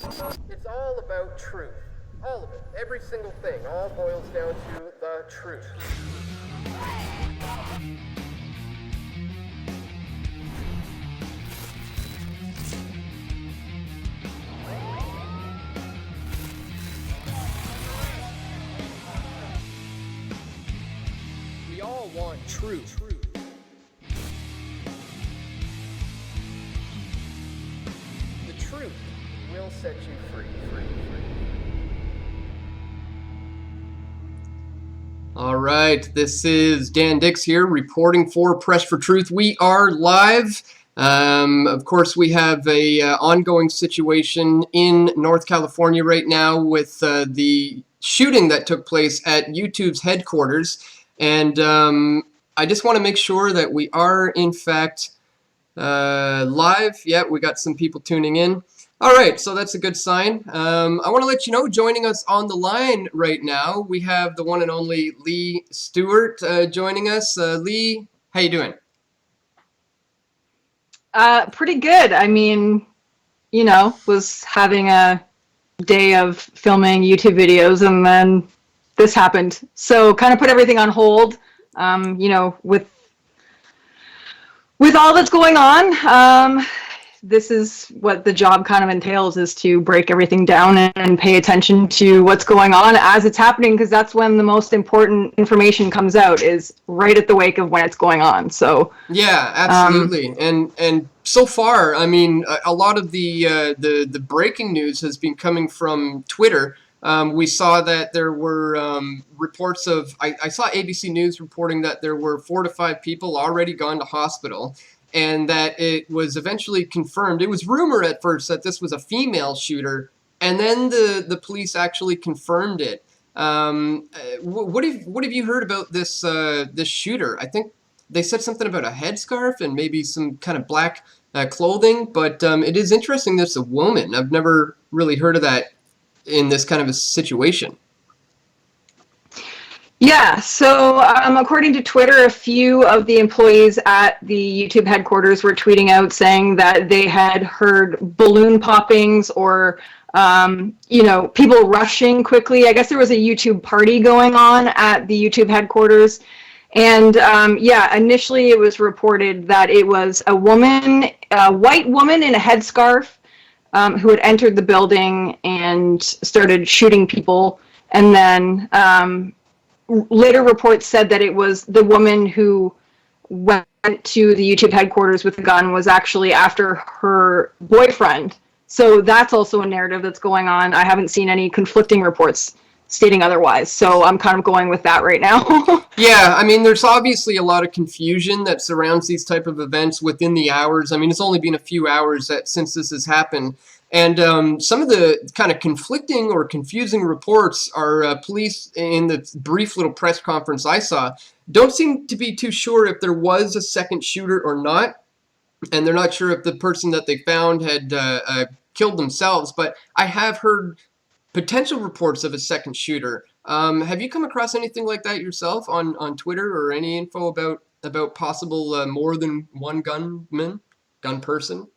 It's all about truth. All of it. Every single thing. All boils down to the truth. We all want truth. The truth will set you free. All right, this is Dan Dix here reporting for Press for Truth. We are live. Of course, we have a ongoing situation in North California right now with the shooting that took place at YouTube's headquarters. And I just want to make sure that we are, in fact, live. Yeah, we got some people tuning in. All right, so that's a good sign. I want to let you know, joining us on the line right now, we have the one and only Leigh Stewart joining us. Leigh, how you doing? Pretty good. I mean, you know, was having a day of filming YouTube videos and then this happened. So kind of put everything on hold, you know, with all that's going on. This is what the job kind of entails, is to break everything down and pay attention to what's going on as it's happening, because that's when the most important information comes out, is right at the wake of when it's going on. So yeah, absolutely. And so far, I mean, a lot of the breaking news has been coming from Twitter. We saw that there were reports of, I saw ABC News reporting that there were 4 to 5 people already gone to hospital, and that it was eventually confirmed. It was rumor at first that this was a female shooter, and then the police actually confirmed it. What have you heard about this this shooter? I think they said something about a headscarf and maybe some kind of black clothing, but it is interesting that it's a woman. I've never really heard of that in this kind of a situation. yeah, so according to Twitter, a few of the employees at the YouTube headquarters were tweeting out saying that they had heard balloon poppings or, you know, people rushing quickly. I guess there was a YouTube party going on at the YouTube headquarters. And yeah, initially it was reported that it was a woman, a white woman in a headscarf, who had entered the building and started shooting people. And then later reports said that it was the woman who went to the YouTube headquarters with the gun was actually after her boyfriend. So that's also a narrative that's going on. I haven't seen any conflicting reports stating otherwise. So I'm kind of going with that right now. Yeah, I mean, there's obviously a lot of confusion that surrounds these type of events within the hours. I mean, it's only been a few hours since this has happened. And some of the kind of conflicting or confusing reports are police, in the brief little press conference I saw, don't seem to be too sure if there was a second shooter or not. And they're not sure if the person that they found had killed themselves. But I have heard potential reports of a second shooter. Have you come across anything like that yourself on Twitter, or any info about possible more than one gun person?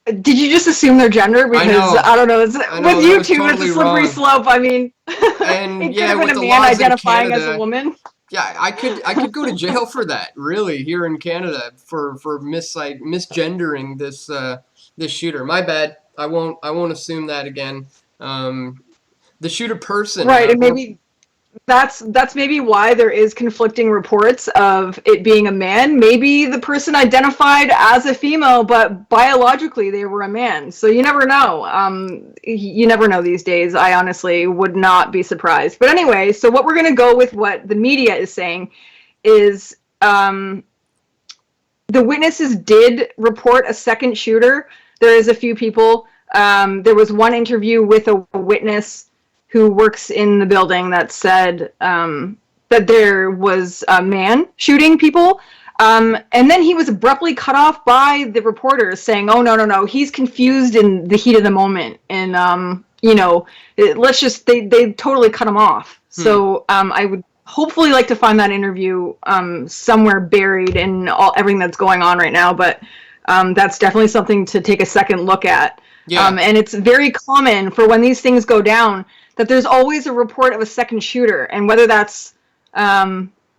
Did you just assume their gender? Because I don't know. With YouTube, totally it's a slippery slope. I mean, and it yeah, could have with been a the man laws in identifying Canada, as a woman. Yeah, I could go to jail for that, really, here in Canada, for misgendering this shooter. My bad. I won't assume that again. The shooter person, right? And maybe that's maybe why there is conflicting reports of it being a man. Maybe the person identified as a female, but biologically they were a man. So you never know. You never know these days. I honestly would not be surprised. But anyway, so what we're going to go with, what the media is saying, is the witnesses did report a second shooter. There is a few people. There was one interview with a witness who works in the building that said that there was a man shooting people. And then he was abruptly cut off by the reporters saying, oh, no, he's confused in the heat of the moment. And, you know, they totally cut him off. So I would hopefully like to find that interview somewhere buried in everything that's going on right now. But that's definitely something to take a second look at. Yeah. And it's very common for when these things go down that there's always a report of a second shooter. And whether that's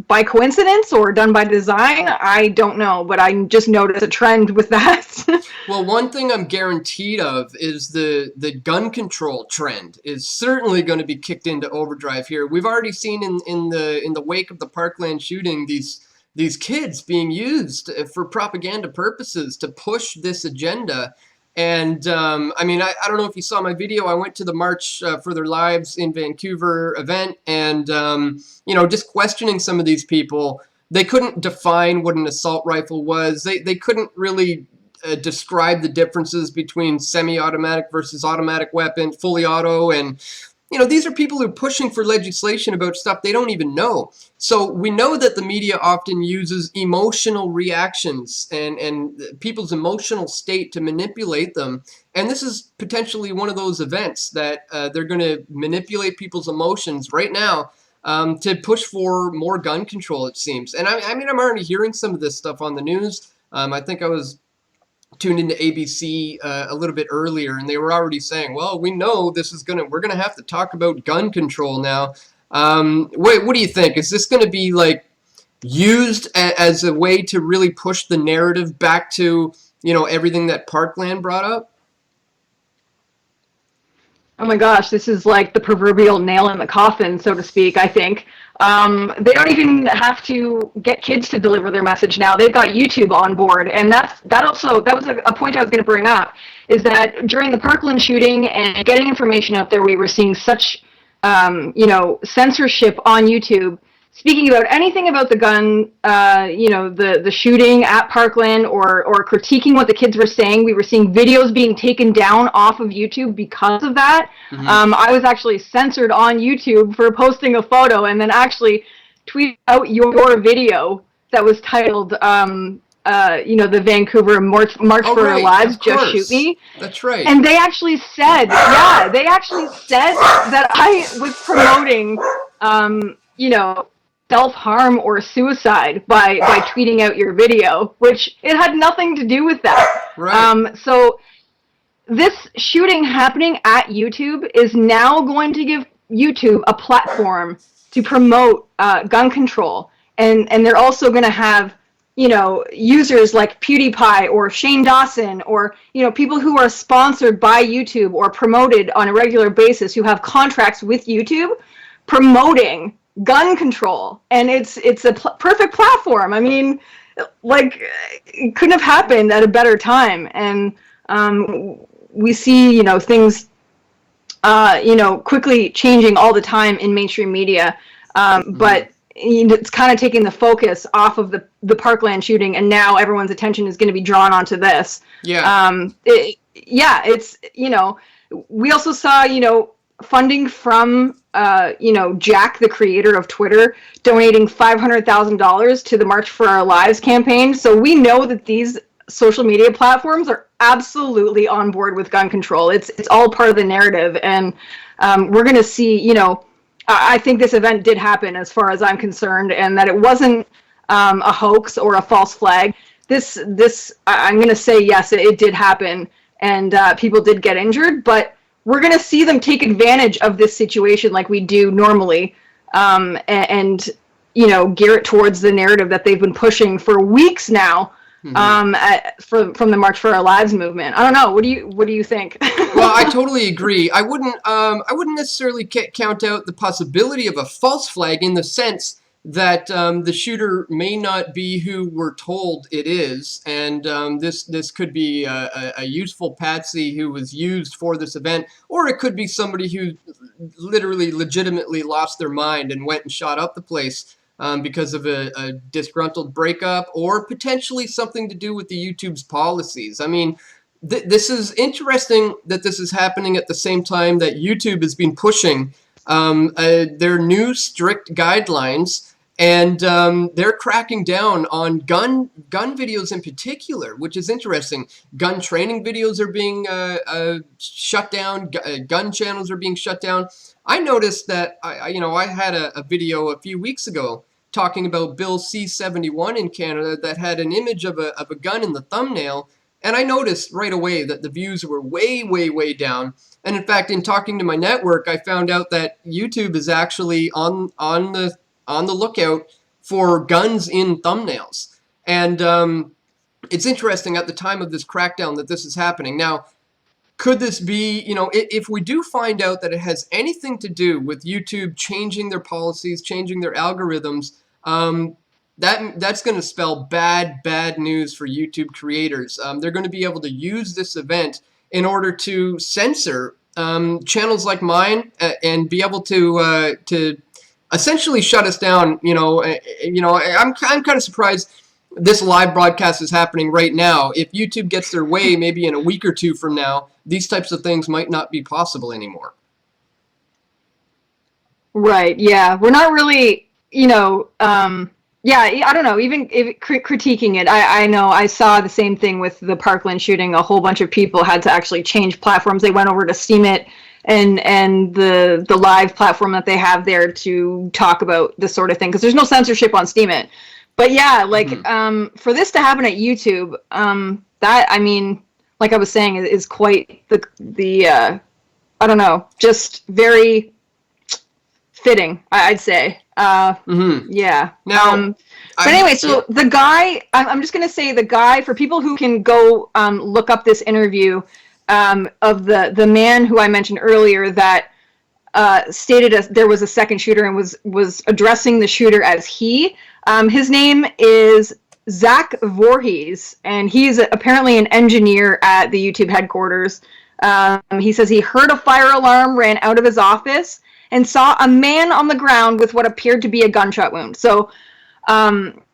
by coincidence or done by design, I don't know. But I just noticed a trend with that. Well, one thing I'm guaranteed of is the gun control trend is certainly going to be kicked into overdrive here. We've already seen in the wake of the Parkland shooting these kids being used for propaganda purposes to push this agenda. And I mean, I don't know if you saw my video. I went to the March for Their Lives in Vancouver event, and you know, just questioning some of these people. They couldn't define what an assault rifle was. They couldn't really describe the differences between semi-automatic versus automatic weapon, fully auto, and you know, these are people who are pushing for legislation about stuff they don't even know. So we know that the media often uses emotional reactions and people's emotional state to manipulate them. And this is potentially one of those events that they're going to manipulate people's emotions right now to push for more gun control, it seems. And I mean, I'm already hearing some of this stuff on the news. I think I was tuned into ABC a little bit earlier, and they were already saying, "Well, we know this is we're gonna have to talk about gun control now." What do you think? Is this going to be like used as a way to really push the narrative back to, you know, everything that Parkland brought up? Oh my gosh, this is like the proverbial nail in the coffin, so to speak, I think. They don't even have to get kids to deliver their message now. They've got YouTube on board. And that was a point I was going to bring up, is that during the Parkland shooting and getting information out there, we were seeing such, you know, censorship on YouTube, speaking about anything about the gun, you know, the shooting at Parkland, or critiquing what the kids were saying. We were seeing videos being taken down off of YouTube because of that. Mm-hmm. I was actually censored on YouTube for posting a photo and then actually tweet out your video that was titled, you know, the Vancouver March for Our Lives, Just Shoot Me. That's right. And they actually said, yeah, they actually said that I was promoting, you know, self-harm or suicide by tweeting out your video, which it had nothing to do with that. Right. So this shooting happening at YouTube is now going to give YouTube a platform to promote gun control. And they're also going to have, you know, users like PewDiePie or Shane Dawson, or, you know, people who are sponsored by YouTube or promoted on a regular basis, who have contracts with YouTube promoting gun control. And it's a perfect platform. I mean, like, it couldn't have happened at a better time. And we see, you know, things, you know, quickly changing all the time in mainstream media. But it's kind of taking the focus off of the Parkland shooting, and now everyone's attention is going to be drawn onto this. Yeah. It's, you know, we also saw, you know, funding from, you know, Jack, the creator of Twitter, donating $500,000 to the March for Our Lives campaign. So we know that these social media platforms are absolutely on board with gun control. It's all part of the narrative, and we're going to see, you know, I think this event did happen, as far as I'm concerned, and that it wasn't a hoax or a false flag. This I'm going to say, yes, it did happen, and people did get injured, but we're going to see them take advantage of this situation like we do normally, and you know, gear it towards the narrative that they've been pushing for weeks now. From the March for Our Lives movement. I don't know. What do you think? Well, I totally agree. I wouldn't necessarily count out the possibility of a false flag, in the sense that the shooter may not be who we're told it is, and this could be a useful patsy who was used for this event, or it could be somebody who literally legitimately lost their mind and went and shot up the place because of a disgruntled breakup, or potentially something to do with the YouTube's policies. I mean, this is interesting that this is happening at the same time that YouTube has been pushing their new strict guidelines, and they're cracking down on gun videos in particular, which is interesting. Gun training videos are being shut down. Gun channels are being shut down. I noticed that I had a video a few weeks ago talking about Bill C-71 in Canada that had an image of a gun in the thumbnail, And I noticed right away that the views were way, way, way down. And in fact, in talking to my network, I found out that YouTube is actually on the lookout for guns in thumbnails. And it's interesting at the time of this crackdown that this is happening. Now, could this be, if we do find out that it has anything to do with YouTube changing their policies, changing their algorithms, that's going to spell bad news for YouTube creators. They're going to be able to use this event in order to censor channels like mine and be able to essentially shut us down. I'm kind of surprised this live broadcast is happening right now. If YouTube gets their way, maybe in a week or two from now, these types of things might not be possible anymore. Right. Yeah. We're not really, yeah, I don't know, even critiquing it. I know I saw the same thing with the Parkland shooting. A whole bunch of people had to actually change platforms. They went over to Steam It and the live platform that they have there to talk about this sort of thing, because there's no censorship on Steam It. But yeah, like for this to happen at YouTube, that, I mean, like I was saying, is quite the I don't know, just very fitting, I'd say. Yeah. Now, but anyway, so the guy, I'm just going to say the guy, for people who can go look up this interview of the man who I mentioned earlier that stated there was a second shooter and was addressing the shooter as he. His name is Zach Voorhees, and he's apparently an engineer at the YouTube headquarters. He says he heard a fire alarm, ran out of his office, and saw a man on the ground with what appeared to be a gunshot wound. So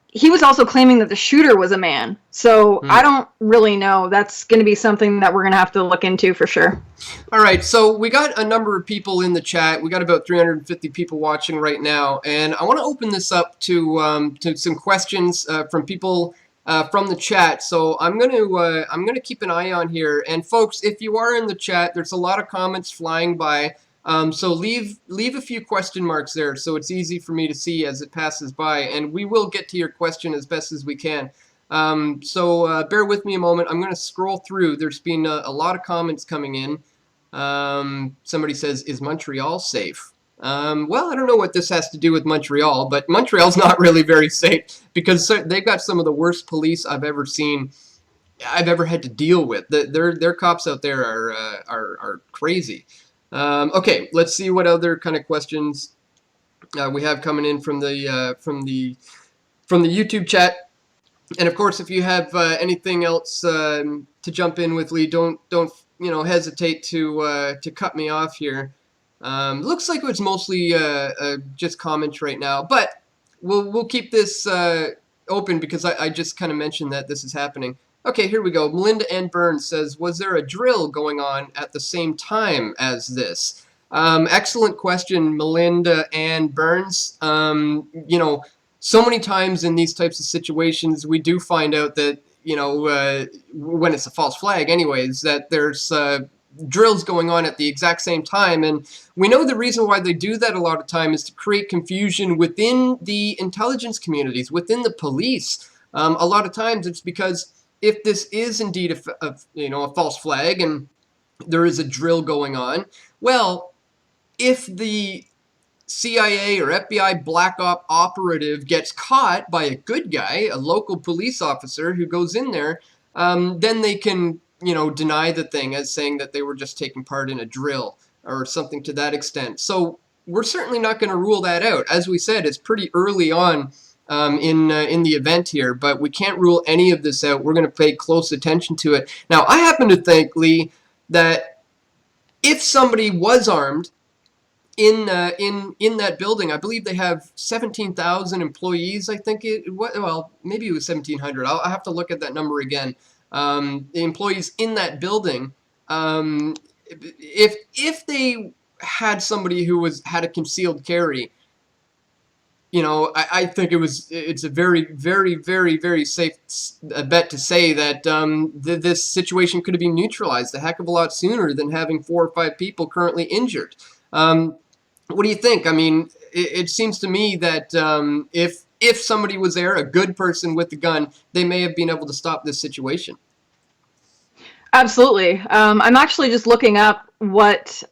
he was also claiming that the shooter was a man. So I don't really know. That's going to be something that we're going to have to look into for sure. All right, so we got a number of people in the chat. We got about 350 people watching right now, and I want to open this up to some questions from people from the chat. So I'm gonna keep an eye on here. And folks, if you are in the chat, there's a lot of comments flying by. So leave a few question marks there so it's easy for me to see as it passes by, and we will get to your question as best as we can. So bear with me a moment. I'm going to scroll through. There's been a lot of comments coming in. Somebody says, is Montreal safe? Well, I don't know what this has to do with Montreal, but Montreal's not really very safe because they've got some of the worst police I've ever seen, I've ever had to deal with. Their cops out there are crazy. Okay, let's see what other kind of questions we have coming in from the YouTube chat. And of course, if you have anything else to jump in with, Leigh, don't hesitate to cut me off here. Looks like it's mostly just comments right now, but we'll keep this open because I just kind of mentioned that this is happening. Okay, here we go. Melinda Ann Burns says, was there a drill going on at the same time as this? Excellent question, Melinda Ann Burns. So many times in these types of situations, we do find out that, when it's a false flag anyways, that there's drills going on at the exact same time. And we know the reason why they do that a lot of time is to create confusion within the intelligence communities, within the police. A lot of times it's because if this is indeed a false flag and there is a drill going on, well, if the CIA or FBI black op operative gets caught by a good guy, a local police officer who goes in there, then they can, deny the thing as saying that they were just taking part in a drill or something to that extent. So we're certainly not going to rule that out. As we said, it's pretty early on in the event here, but we can't rule any of this out. We're going to pay close attention to it. Now, I happen to think, Leigh, that if somebody was armed in that building, I believe they have 17,000 employees. I think well, maybe it was 1,700. I'll have to look at that number again. The employees in that building, if they had somebody who had a concealed carry, I think it's a very, very, very, very safe bet to say that this situation could have been neutralized a heck of a lot sooner than having 4 or 5 people currently injured. What do you think? I mean, it seems to me that if somebody was there, a good person with a gun, they may have been able to stop this situation. Absolutely. I'm actually just looking up what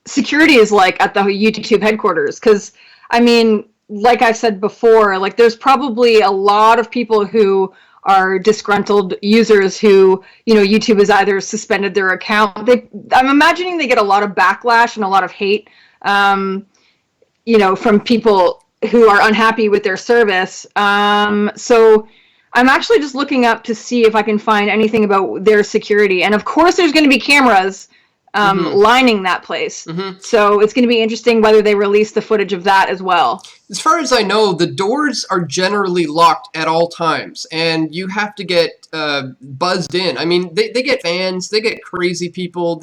security is like at the YouTube headquarters, because I mean, like I said before, like there's probably a lot of people who are disgruntled users who, YouTube has either suspended their account. I'm imagining they get a lot of backlash and a lot of hate, from people who are unhappy with their service. So I'm actually just looking up to see if I can find anything about their security. And of course, there's going to be cameras lining that place. So it's going to be interesting whether they release the footage of that as well. As far as I know, the doors are generally locked at all times, and you have to get buzzed in. I mean, they get fans, they get crazy people.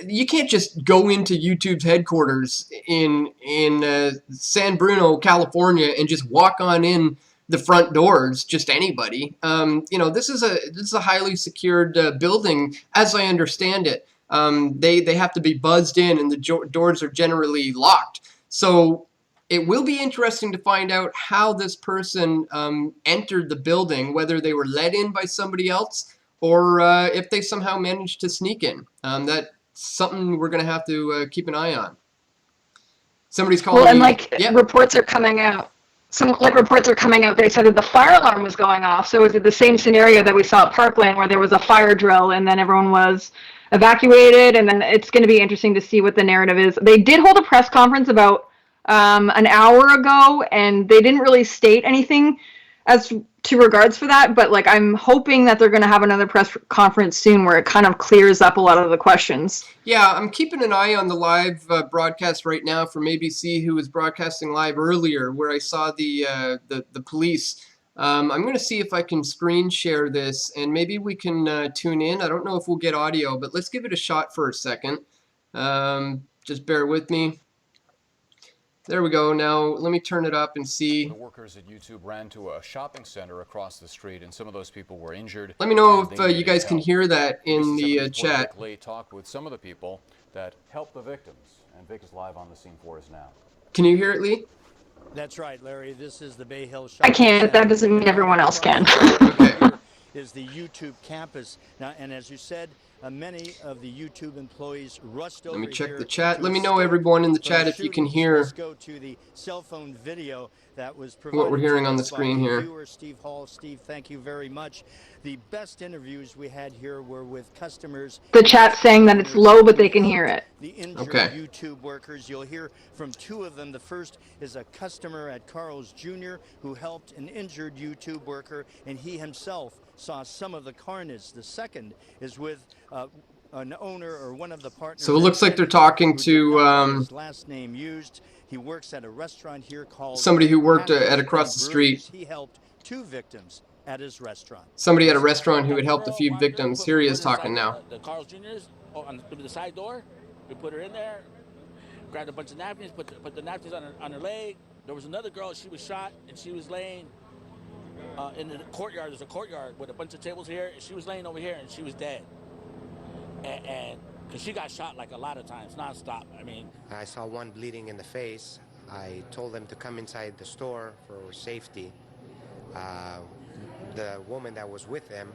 You can't just go into YouTube's headquarters in San Bruno, California, and just walk on in the front doors, just anybody. This is a highly secured building, as I understand it. They have to be buzzed in, and the doors are generally locked. So it will be interesting to find out how this person entered the building, whether they were let in by somebody else or if they somehow managed to sneak in. That's something we're going to have to keep an eye on. Somebody's calling me. Well, and reports are coming out. Reports are coming out. They said that the fire alarm was going off. So is it the same scenario that we saw at Parkland, where there was a fire drill and then everyone was evacuated? And then it's going to be interesting to see what the narrative is. They did hold a press conference about an hour ago, and they didn't really state anything as to regards for that. But I'm hoping that they're going to have another press conference soon where it kind of clears up a lot of the questions. Yeah, I'm keeping an eye on the live broadcast right now from ABC, who was broadcasting live earlier, where I saw the police. I'm going to see if I can screen share this, and maybe we can tune in. I don't know if we'll get audio, but let's give it a shot for a second. Just bear with me. There we go. Now let me turn it up and see. The workers at YouTube ran to a shopping center across the street, and some of those people were injured. Let me know if you guys can hear that in the chat. Leigh talked with some of the people that helped the victims, and Vic is live on the scene for us now. Can you hear it, Leigh? That's right, Larry. This is the Bay Hill shopping I can't. center. That doesn't mean everyone else can. Okay. Is the YouTube campus now? And as you said, many of the YouTube employees rushed over. Let me check here the chat. to Let me know, escape everyone in the from chat, if you can shootings. hear Let's go to the cell phone video that was provided what we're hearing to on the us by screen here. viewer Steve Hall. Steve, thank you very much. The best interviews we had here were with customers. The chat's saying that it's low, but they can hear it. The injured YouTube workers. You'll hear from two of them. The first is a customer at Carl's Jr. who helped an injured YouTube worker, and he himself saw some of the carnage. The second is with an owner or one of the partners. So it looks like they're talking to his last name used. He works at a restaurant here called somebody who worked at across the street. He helped two victims at his restaurant. Somebody at a restaurant who had helped a few victims. Here he is talking now. The Carl's Jr.'s through the side door. We put her in there, grabbed a bunch of napkins, put the napkins on her leg. There was another girl. She was shot, and she was laying in the courtyard. There's a courtyard with a bunch of tables here. And she was laying over here, and she was dead. And because she got shot a lot of times, nonstop. I mean, I saw one bleeding in the face. I told them to come inside the store for safety. The woman that was with them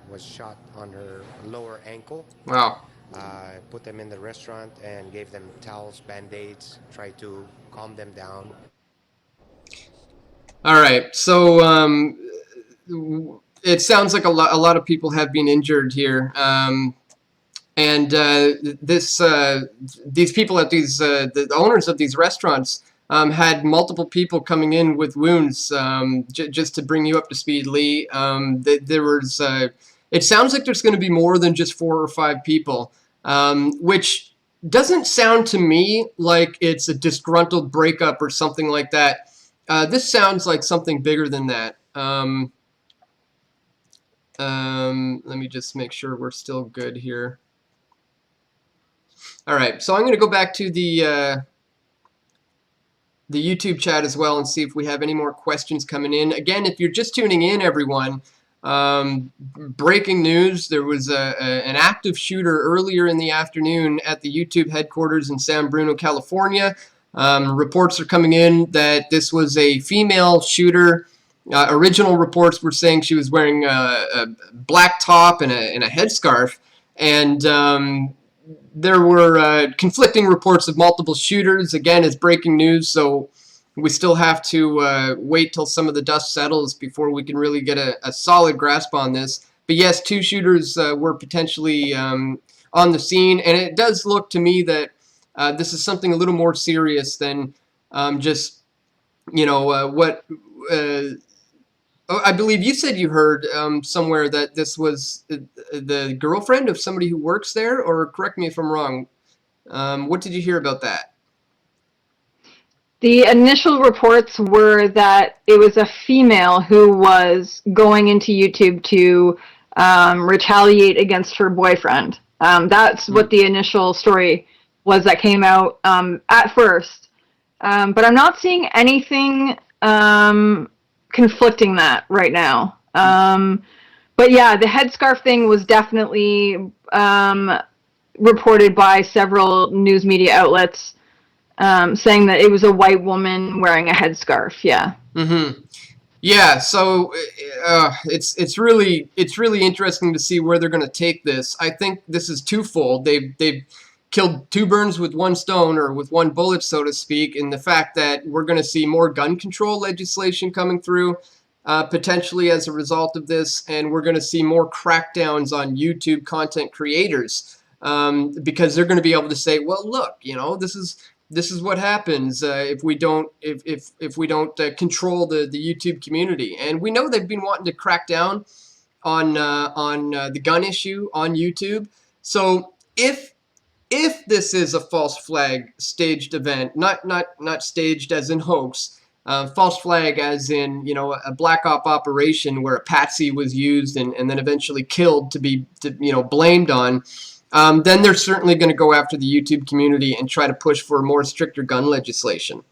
was shot on her lower ankle. Wow. Put them in the restaurant and gave them towels, band-aids, tried to calm them down. All right, so it sounds like a lot of people have been injured here, and these people at the owners of these restaurants had multiple people coming in with wounds. Just to bring you up to speed, Leigh, there was. It sounds like there's going to be more than just 4 or 5 people, which doesn't sound to me like it's a disgruntled breakup or something like that. This sounds like something bigger than that. Let me just make sure we're still good here. All right, so I'm going to go back to the YouTube chat as well and see if we have any more questions coming in. Again, if you're just tuning in, everyone, breaking news, there was an active shooter earlier in the afternoon at the YouTube headquarters in San Bruno, California. Reports are coming in that this was a female shooter Original reports were saying she was wearing a black top and a headscarf, and there were conflicting reports of multiple shooters. Again, it's breaking news, so we still have to wait till some of the dust settles before we can really get a solid grasp on this. But yes, 2 shooters were potentially on the scene, and it does look to me that this is something a little more serious than just, what... I believe you said you heard somewhere that this was the girlfriend of somebody who works there, or correct me if I'm wrong. What did you hear about that? The initial reports were that it was a female who was going into YouTube to retaliate against her boyfriend. That's what the initial story was that came out at first. But I'm not seeing anything conflicting that right now. But yeah, the headscarf thing was definitely reported by several news media outlets. Saying that it was a white woman wearing a headscarf. Yeah. Mm-hmm. Yeah. So it's really interesting to see where they're going to take this. I think this is twofold. They've killed 2 birds with 1 stone, or with 1 bullet, so to speak, in the fact that we're going to see more gun control legislation coming through, potentially as a result of this, and we're going to see more crackdowns on YouTube content creators, because they're going to be able to say, well, look, this is what happens if we don't control the YouTube community. And we know they've been wanting to crack down on the gun issue on YouTube. So if this is a false flag staged event, not staged as in hoax, false flag as in a black op operation where a patsy was used and then eventually killed to be blamed on. Then they're certainly going to go after the YouTube community and try to push for more stricter gun legislation.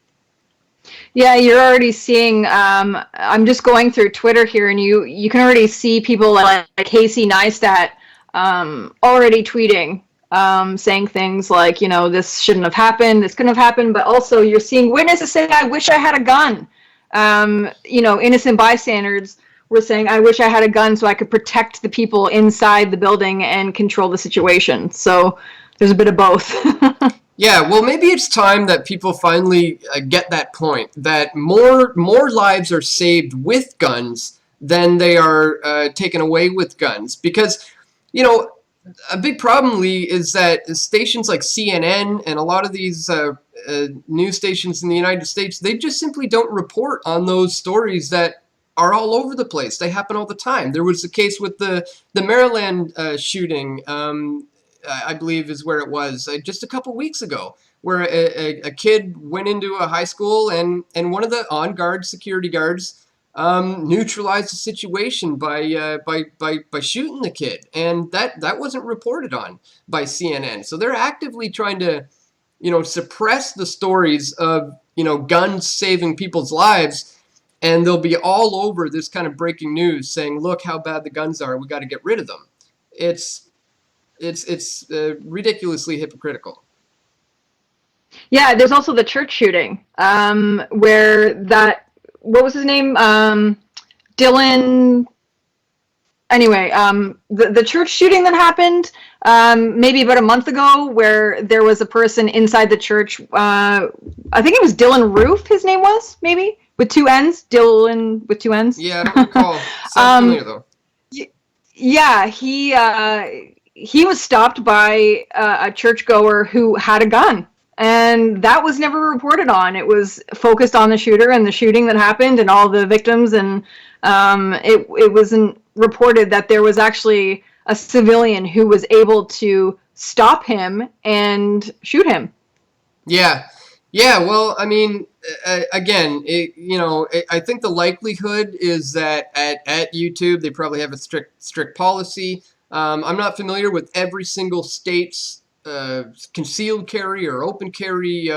Yeah, you're already seeing. I'm just going through Twitter here, and you can already see people like Casey Neistat already tweeting, saying things like, this shouldn't have happened, this couldn't have happened. But also, you're seeing witnesses say, "I wish I had a gun." Innocent bystanders were saying, I wish I had a gun so I could protect the people inside the building and control the situation. So there's a bit of both. Yeah, well, maybe it's time that people finally get that point, that more lives are saved with guns than they are taken away with guns. Because, a big problem, Leigh, is that stations like CNN and a lot of these news stations in the United States, they just simply don't report on those stories that are all over the place. They happen all the time. There was a case with the Maryland shooting, I believe is where it was, just a couple weeks ago, where a kid went into a high school and one of the on-guard security guards neutralized the situation by shooting the kid, and that wasn't reported on by CNN. So they're actively trying to suppress the stories of guns saving people's lives. And they'll be all over this kind of breaking news saying, look how bad the guns are, we got to get rid of them. It's ridiculously hypocritical. Yeah, there's also the church shooting, where what was his name? Dylan. Anyway, the church shooting that happened maybe about a month ago, where there was a person inside the church. I think it was Dylan Roof, his name was, maybe, with 2 N's. Dylan with 2 N's. Yeah, I don't recall. Sounds familiar, though. Yeah, he was stopped by a churchgoer who had a gun. And that was never reported on. It was focused on the shooter and the shooting that happened and all the victims. And it wasn't reported that there was actually a civilian who was able to stop him and shoot him. Yeah. Well, I mean, again, I think the likelihood is that at YouTube they probably have a strict policy. I'm not familiar with every single state's concealed carry or open carry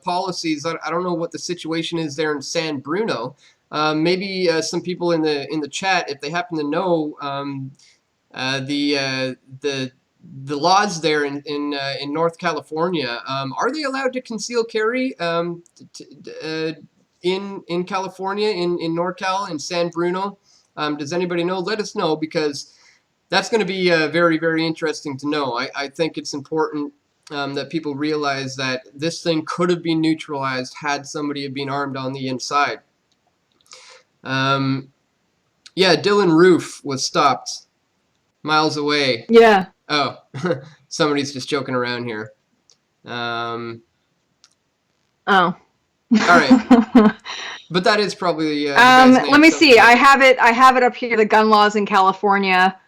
policies. I don't know what the situation is there in San Bruno. Maybe some people in the chat, if they happen to know the laws there in North California, are they allowed to conceal carry in in California, in NorCal, in San Bruno? Does anybody know? Let us know, because that's going to be very, very interesting to know. I think it's important that people realize that this thing could have been neutralized had somebody have been armed on the inside. Yeah, Dylan Roof was stopped miles away. Yeah. Oh, somebody's just joking around here. Oh. All right. But that is probably the guy's name. Let me see. I have it up here. The gun laws in California.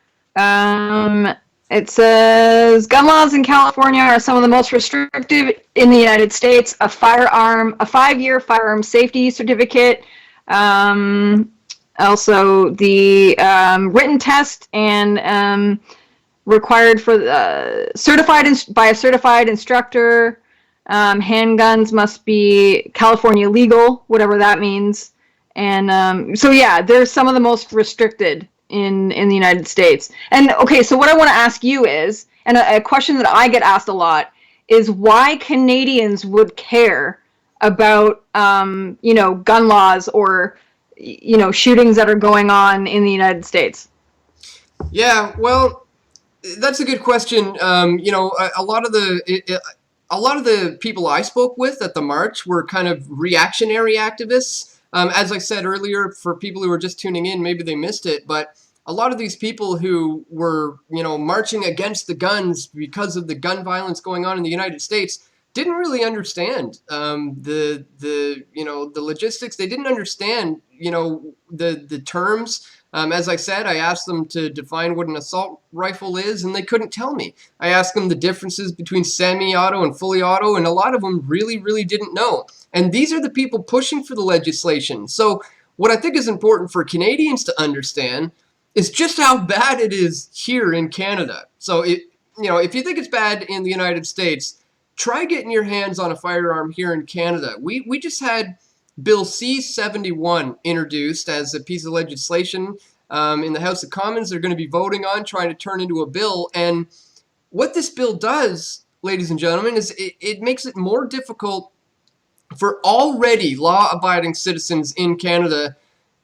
It says gun laws in California are some of the most restrictive in the United States. A 5-year firearm safety certificate. Also, the written test and required for certified by a certified instructor. Handguns must be California legal, whatever that means. And so yeah, they're some of the most restricted in the United States. And okay, so what I want to ask you is, and a question that I get asked a lot, is why Canadians would care about gun laws or shootings that are going on in the United States. Yeah, well, that's a good question. A lot of the people I spoke with at the march were kind of reactionary activists. As I said earlier, for people who are just tuning in, maybe they missed it, but a lot of these people who were, marching against the guns because of the gun violence going on in the United States didn't really understand the logistics. They didn't understand, the terms. As I said, I asked them to define what an assault rifle is, and they couldn't tell me. I asked them the differences between semi-auto and fully auto, and a lot of them really, really didn't know. And these are the people pushing for the legislation. So what I think is important for Canadians to understand is just how bad it is here in Canada. So if you think it's bad in the United States, try getting your hands on a firearm here in Canada. We just had Bill C-71 introduced as a piece of legislation in the House of Commons. They're going to be voting on, trying to turn into a bill. And what this bill does, ladies and gentlemen, is it makes it more difficult for already law-abiding citizens in Canada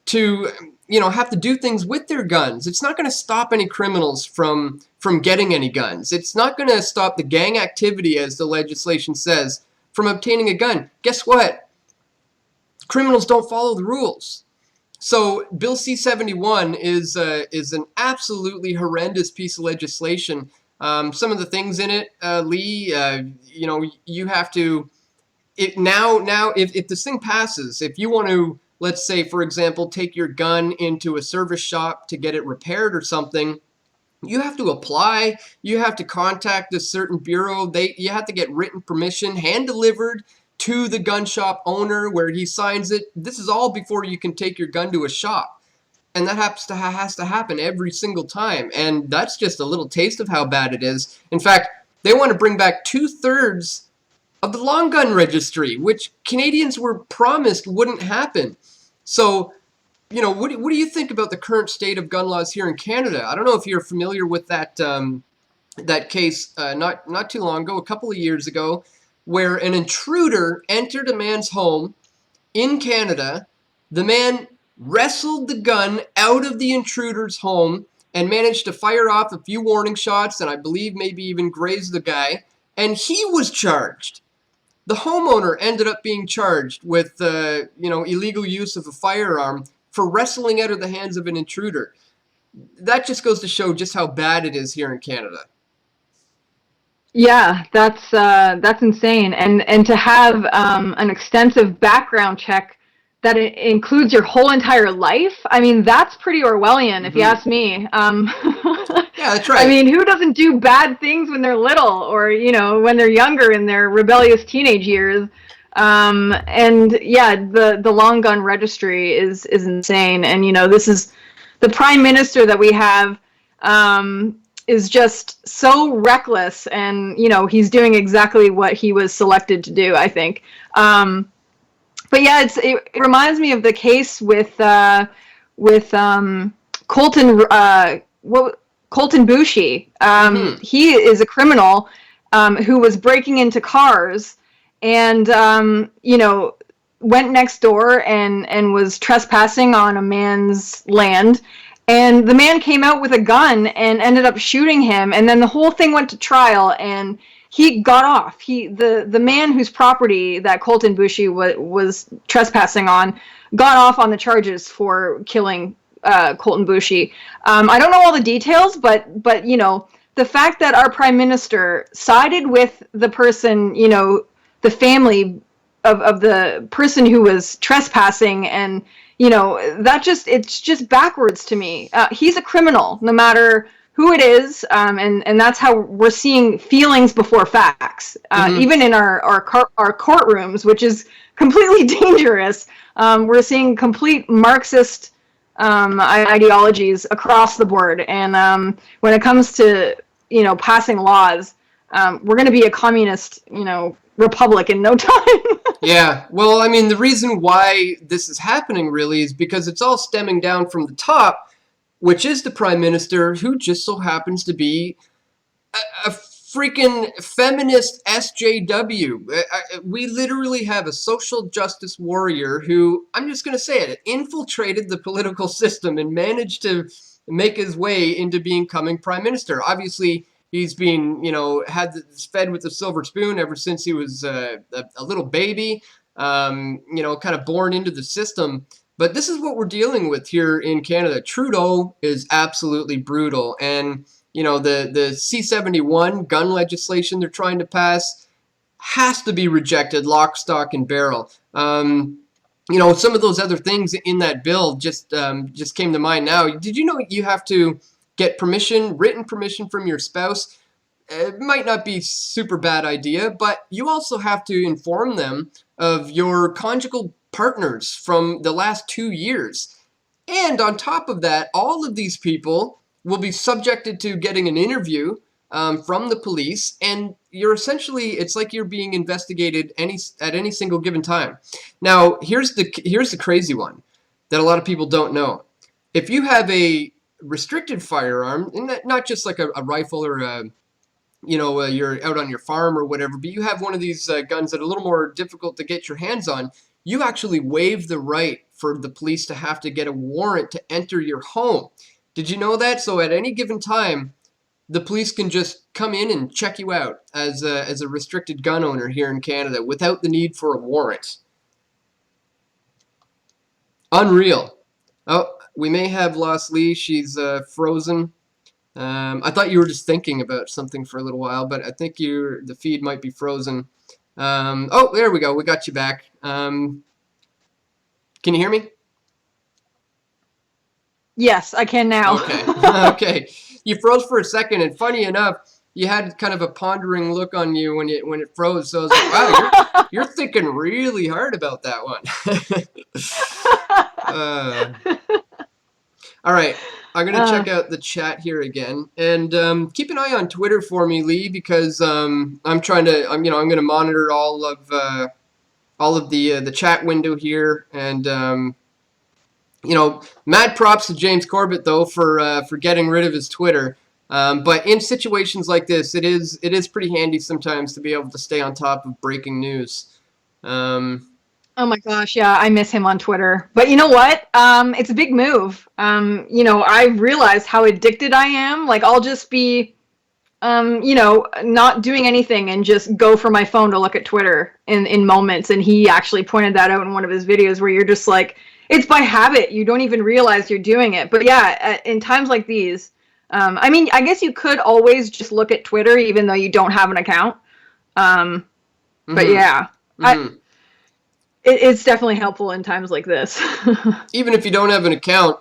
to have to do things with their guns. It's not going to stop any criminals from getting any guns. It's not going to stop the gang activity, as the legislation says, from obtaining a gun. Guess what? Criminals don't follow the rules. So Bill C-71 is an absolutely horrendous piece of legislation. Some of the things in it, Leigh, you have to, if this thing passes, if you want to, let's say, for example, take your gun into a service shop to get it repaired or something, you have to apply, you have to contact a certain bureau, you have to get written permission, hand-delivered to the gun shop owner where he signs it. This is all before you can take your gun to a shop. And that has to happen every single time. And that's just a little taste of how bad it is. In fact, they want to bring back 2/3 of the long gun registry, which Canadians were promised wouldn't happen. So, what do you think about the current state of gun laws here in Canada? I don't know if you're familiar with that case not too long ago, a couple of years ago, where an intruder entered a man's home in Canada. The man wrestled the gun out of the intruder's home and managed to fire off a few warning shots, and I believe maybe even graze the guy, and he was charged. The homeowner ended up being charged with illegal use of a firearm for wrestling out of the hands of an intruder. That just goes to show just how bad it is here in Canada. Yeah, that's insane, and to have an extensive background check that it includes your whole entire life. I mean, that's pretty Orwellian, if you ask me. Yeah, that's right. I mean, who doesn't do bad things when they're little, or when they're younger in their rebellious teenage years? And yeah, the long gun registry is insane, and this is the prime minister that we have. Is just so reckless, and he's doing exactly what he was selected to do, I think. But yeah, it reminds me of the case with Colton Boushie. He is a criminal who was breaking into cars, and went next door and was trespassing on a man's land. And the man came out with a gun and ended up shooting him. And then the whole thing went to trial, and he got off. The man whose property that Colton Bushey was trespassing on got off on the charges for killing Colton Bushey. I don't know all the details, but you know, the fact that our prime minister sided with the person, you know, the family of the person who was trespassing, and you know, it's just backwards to me. He's a criminal, no matter who it is, and that's how we're seeing feelings before facts, even in our courtrooms, which is completely dangerous. We're seeing complete Marxist ideologies across the board, and when it comes to, you know, passing laws, we're going to be a communist, you know, republic in no time. Yeah, well, I mean, the reason why this is happening really is because it's all stemming down from the top, which is the prime minister, who just so happens to be a freaking feminist SJW. We literally have a social justice warrior who, I'm just going to say it, infiltrated the political system and managed to make his way into becoming prime minister. Obviously, he's been, you know, fed with a silver spoon ever since he was a little baby, you know, kind of born into the system. But this is what we're dealing with here in Canada. Trudeau is absolutely brutal. And, you know, the C-71 gun legislation they're trying to pass has to be rejected, lock, stock, and barrel. You know, some of those other things in that bill just came to mind now. Did you know you have to get permission, written permission from your spouse? It might not be super bad idea, but you also have to inform them of your conjugal partners from the last 2 years. And on top of that, all of these people will be subjected to getting an interview from the police, and you're essentially, it's like you're being investigated at any single given time. Now, here's the crazy one that a lot of people don't know. If you have a restricted firearm, and not just like a rifle or a, you know, you're out on your farm or whatever, but you have one of these guns that are a little more difficult to get your hands on, you actually waive the right for the police to have to get a warrant to enter your home. Did you know that? So at any given time, the police can just come in and check you out as a restricted gun owner here in Canada without the need for a warrant. Unreal. Oh, we may have lost Leigh. She's frozen. I thought you were just thinking about something for a little while, but I think the feed might be frozen. Oh, there we go. We got you back. Can you hear me? Yes, I can now. Okay. Okay. You froze for a second, and funny enough, you had kind of a pondering look on you when it froze. So I was like, wow, you're thinking really hard about that one. All right. I'm going to check out the chat here again, and keep an eye on Twitter for me, Leigh, because I'm going to monitor all of the chat window here, and you know, mad props to James Corbett though for getting rid of his Twitter. But in situations like this, it is pretty handy sometimes to be able to stay on top of breaking news. Oh my gosh, yeah, I miss him on Twitter. But you know what? It's a big move. You know, I realized how addicted I am. Like, I'll just be, you know, not doing anything and just go for my phone to look at Twitter in moments. And he actually pointed that out in one of his videos where you're just like, it's by habit. You don't even realize you're doing it. But yeah, in times like these, I mean, I guess you could always just look at Twitter even though you don't have an account. But yeah, it's definitely helpful in times like this. Even if you don't have an account,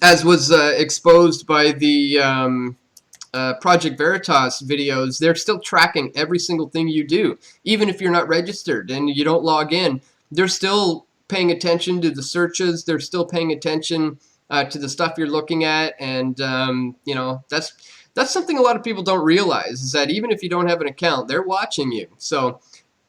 as was exposed by the Project Veritas videos, they're still tracking every single thing you do. Even if you're not registered and you don't log in, they're still paying attention to the searches. They're still paying attention to the stuff you're looking at. And, you know, that's something a lot of people don't realize, is that even if you don't have an account, they're watching you. So,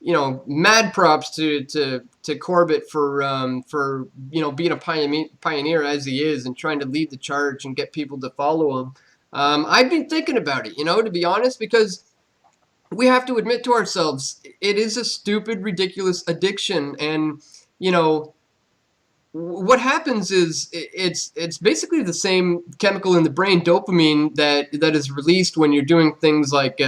you know, mad props to Corbett for you know, being a pioneer as he is and trying to lead the charge and get people to follow him. I've been thinking about it, you know, to be honest, because we have to admit to ourselves, it is a stupid, ridiculous addiction. And, you know, what happens is it's basically the same chemical in the brain, dopamine, that is released when you're doing things like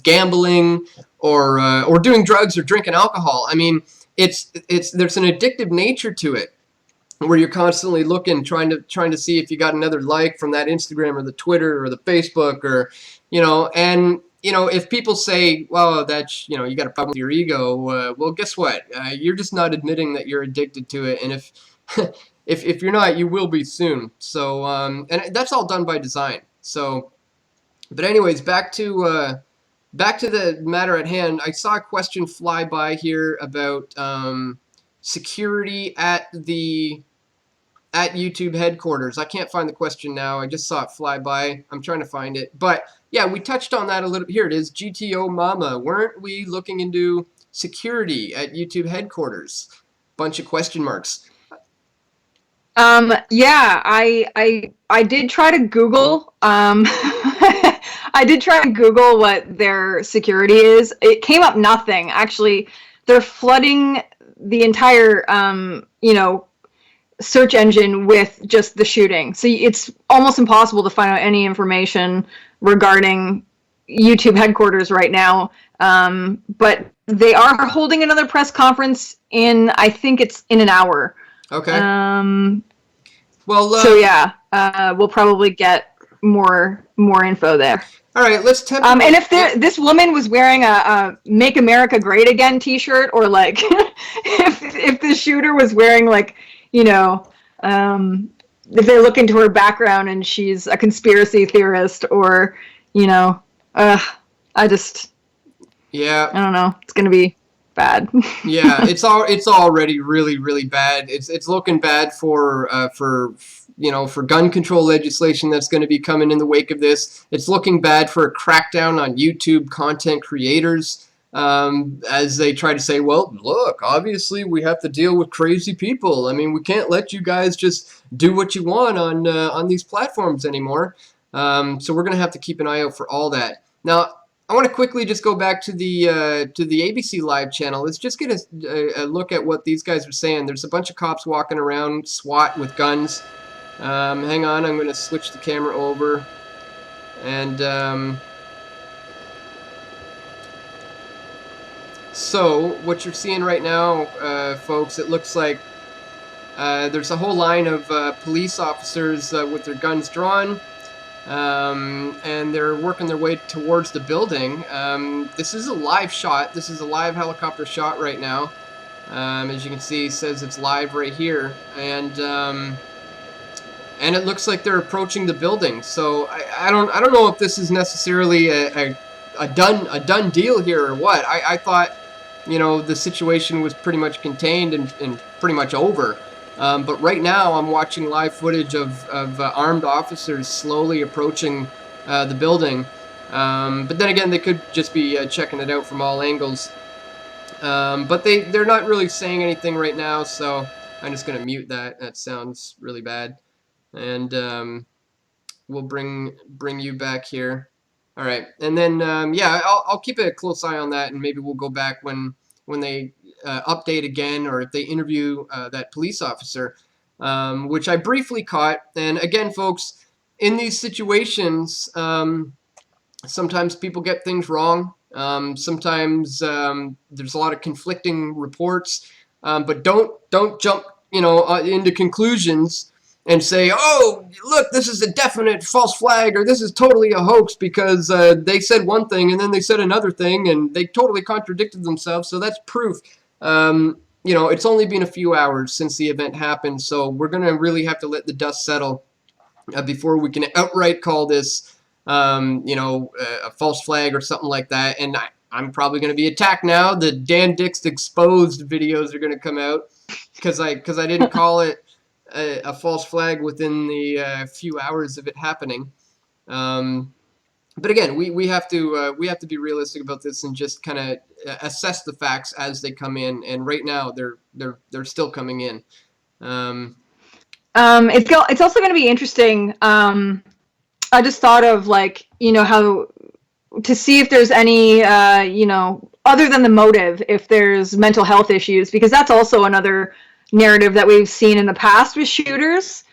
gambling or doing drugs or drinking alcohol. I mean, it's there's an addictive nature to it, where you're constantly looking, trying to see if you got another like from that Instagram or the Twitter or the Facebook, or, you know. And, you know, if people say, well, that's, you know, you got a problem with your ego, well, guess what? You're just not admitting that you're addicted to it. And if if you're not, you will be soon. So and that's all done by design. So, but anyways, back to the matter at hand. I saw a question fly by here about security at YouTube headquarters. I can't find the question now. I just saw it fly by. I'm trying to find it. But yeah, we touched on that a little. Here it is. GTO Mama. Weren't we looking into security at YouTube headquarters? Bunch of question marks. Yeah, I did try to Google. I did try to Google what their security is. It came up nothing. Actually, they're flooding the entire search engine with just the shooting. So it's almost impossible to find out any information regarding YouTube headquarters right now. But they are holding another press conference I think it's in an hour. Okay. Well, so yeah, we'll probably get more info there. All right, let's tempt. And if this woman was wearing a "Make America Great Again" T-shirt, or like, if the shooter was wearing, like, you know, if they look into her background and she's a conspiracy theorist, or, you know, I don't know. It's gonna be bad. Yeah, it's already really, really bad. It's looking bad for gun control legislation that's going to be coming in the wake of this. It's looking bad for a crackdown on YouTube content creators, as they try to say, well, look, obviously we have to deal with crazy people. I mean, we can't let you guys just do what you want on these platforms anymore. So we're going to have to keep an eye out for all that. Now, I want to quickly just go back to the ABC Live channel. Let's just get a look at what these guys are saying. There's a bunch of cops walking around, SWAT with guns. Hang on, I'm going to switch the camera over. And so what you're seeing right now, folks, it looks like there's a whole line of police officers with their guns drawn. And they're working their way towards the building. This is a live shot. This is a live helicopter shot right now. As you can see, it says it's live right here, and it looks like they're approaching the building. So I don't know if this is necessarily a done deal here or what. I thought, you know, the situation was pretty much contained and pretty much over. But right now, I'm watching live footage of armed officers slowly approaching the building. But then again, they could just be checking it out from all angles. But they're not really saying anything right now, so I'm just going to mute that. That sounds really bad. And we'll bring you back here. All right. And then, yeah, I'll keep a close eye on that, and maybe we'll go back when they update again, or if they interview that police officer, which I briefly caught. And again, folks, in these situations, sometimes people get things wrong. Sometimes there's a lot of conflicting reports, but don't jump, you know, into conclusions and say, oh, look, this is a definite false flag, or this is totally a hoax, because they said one thing and then they said another thing and they totally contradicted themselves. So that's proof. You know, it's only been a few hours since the event happened, so we're going to really have to let the dust settle before we can outright call this, you know, a false flag or something like that. And I'm probably going to be attacked now. The Dan Dix Exposed videos are going to come out because I didn't call it a false flag within the few hours of it happening. But again, we have to be realistic about this and just kind of assess the facts as they come in. And right now, they're still coming in. It's also going to be interesting. I just thought of, like, you know, how to see if there's any, other than the motive, if there's mental health issues, because that's also another narrative that we've seen in the past with shooters.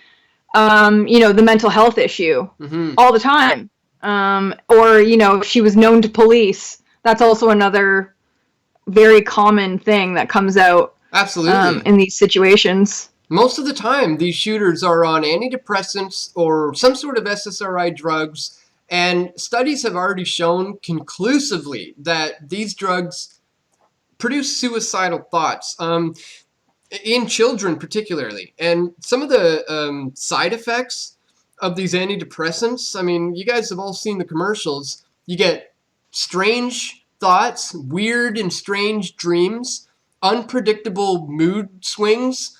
The mental health issue all the time. Or, she was known to police. That's also another very common thing that comes out in these situations. Most of the time, these shooters are on antidepressants or some sort of SSRI drugs, and studies have already shown conclusively that these drugs produce suicidal thoughts, in children particularly. And some of the side effects of these antidepressants, I mean, you guys have all seen the commercials. You get strange thoughts, weird and strange dreams, unpredictable mood swings,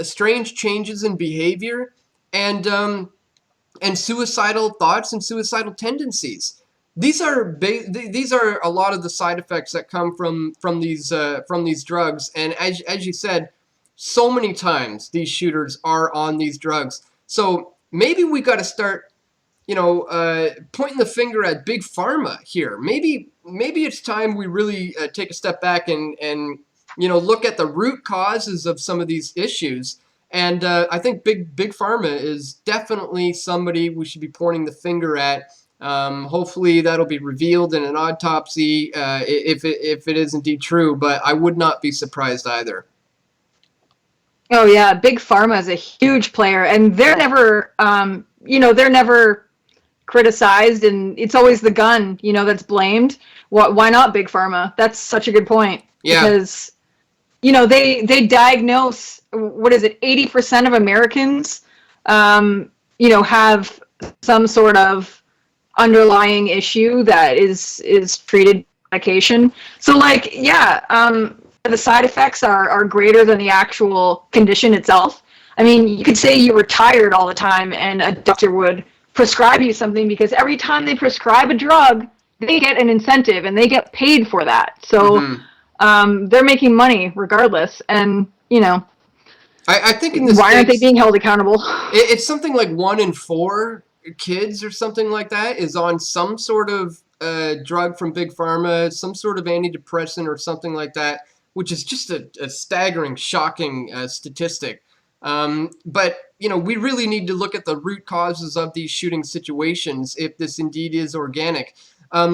strange changes in behavior, and suicidal thoughts and suicidal tendencies. These are a lot of the side effects that come from these drugs. And as you said, so many times these shooters are on these drugs. So maybe we got to start, pointing the finger at big pharma here. Maybe it's time we really take a step back and look at the root causes of some of these issues. And I think big pharma is definitely somebody we should be pointing the finger at. Hopefully that'll be revealed in an autopsy if it is indeed true, but I would not be surprised either. Oh yeah, big pharma is a huge player, and they're never, they're never criticized, and it's always the gun, that's blamed. Why not big pharma? That's such a good point. Yeah. Because, they diagnose, 80% of Americans, have some sort of underlying issue that is treated medication. So the side effects are greater than the actual condition itself. I mean, you could say you were tired all the time and a doctor would prescribe you something, because every time they prescribe a drug, they get an incentive and they get paid for that. So they're making money regardless. And, I think in this why aren't they being held accountable? It's something like 1 in 4 kids or something like that is on some sort of drug from big pharma, some sort of antidepressant or something like that, which is just a staggering, shocking statistic. But we really need to look at the root causes of these shooting situations if this indeed is organic.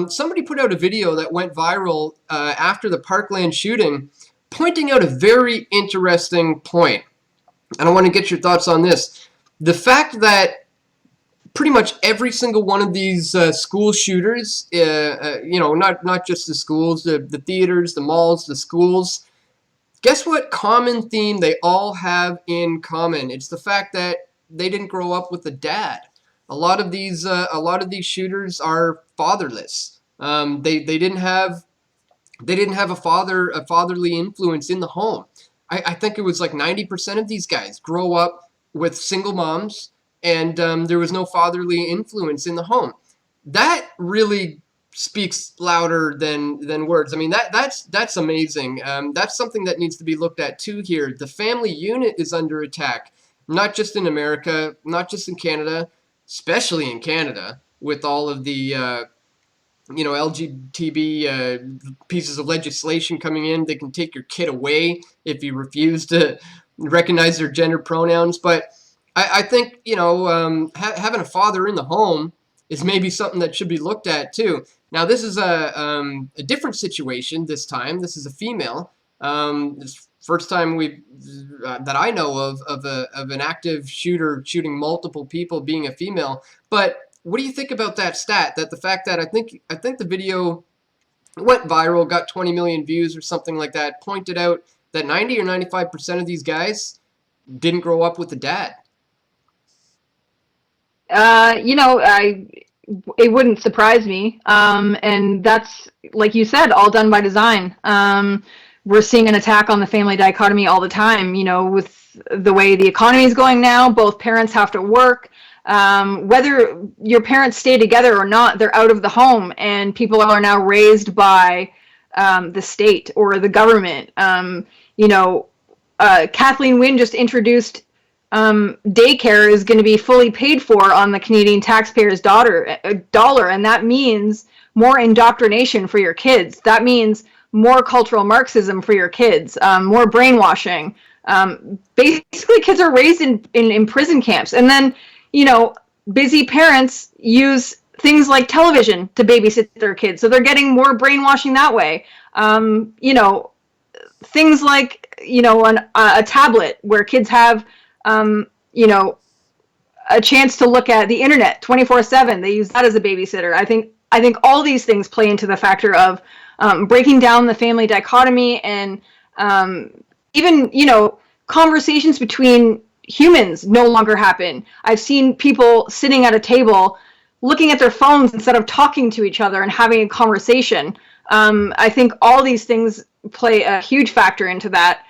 Somebody put out a video that went viral after the Parkland shooting, pointing out a very interesting point. And I want to get your thoughts on this. The fact that pretty much every single one of these school shooters, not just the schools, the theaters, the malls, the schools, guess what common theme they all have in common? It's the fact that they didn't grow up with a dad. A lot of these shooters are fatherless. They didn't have a fatherly influence in the home. I think it was like 90% of these guys grow up with single moms, and there was no fatherly influence in the home. That really speaks louder than words. I mean, that's amazing. That's something that needs to be looked at too here. The family unit is under attack, not just in America, not just in Canada, especially in Canada, with all of the LGBT pieces of legislation coming in. They can take your kid away if you refuse to recognize their gender pronouns. But I think, having a father in the home is maybe something that should be looked at too. Now, this is a different situation this time. This is a female. This first time that I know of an active shooter shooting multiple people being a female. But what do you think about that stat? That the fact that I think the video went viral, got 20 million views or something like that, pointed out that 90 or 95% of these guys didn't grow up with a dad. It wouldn't surprise me. And that's, like you said, all done by design. We're seeing an attack on the family dichotomy all the time. With the way the economy is going now, both parents have to work. Whether your parents stay together or not, they're out of the home, and people are now raised by the state or the government. Kathleen Wynne just introduced daycare is going to be fully paid for on the Canadian taxpayer's dollar, and that means more indoctrination for your kids. That means more cultural Marxism for your kids, more brainwashing. Basically, kids are raised in prison camps. And then, busy parents use things like television to babysit their kids. So they're getting more brainwashing that way. Things like, a tablet where kids have, a chance to look at the internet 24/7. They use that as a babysitter. I think all these things play into the factor of breaking down the family dichotomy, and even conversations between humans no longer happen. I've seen people sitting at a table looking at their phones instead of talking to each other and having a conversation. I think all these things play a huge factor into that.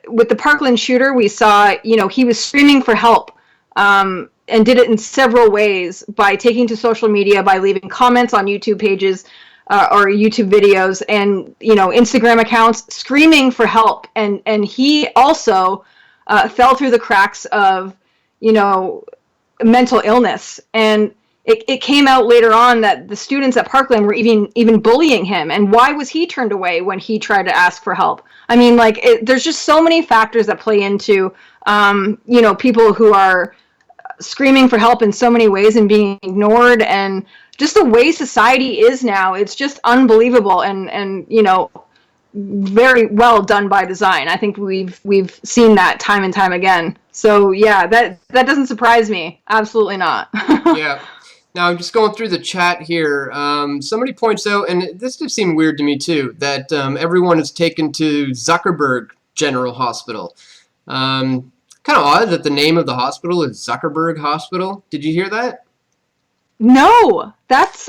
With the Parkland shooter, we saw, he was screaming for help, and did it in several ways by taking to social media, by leaving comments on YouTube pages or YouTube videos, and Instagram accounts, screaming for help. And he also fell through the cracks of mental illness. And it came out later on that the students at Parkland were even bullying him. And why was he turned away when he tried to ask for help? I mean, there's just so many factors that play into people who are screaming for help in so many ways and being ignored, and just the way society is now. It's just unbelievable, and very well done by design. I think we've seen that time and time again. So yeah, that doesn't surprise me. Absolutely not. Yeah. Now I'm just going through the chat here. Somebody points out, and this just seemed weird to me too, that everyone is taken to Zuckerberg General Hospital. Kind of odd that the name of the hospital is Zuckerberg Hospital. Did you hear that? No, that's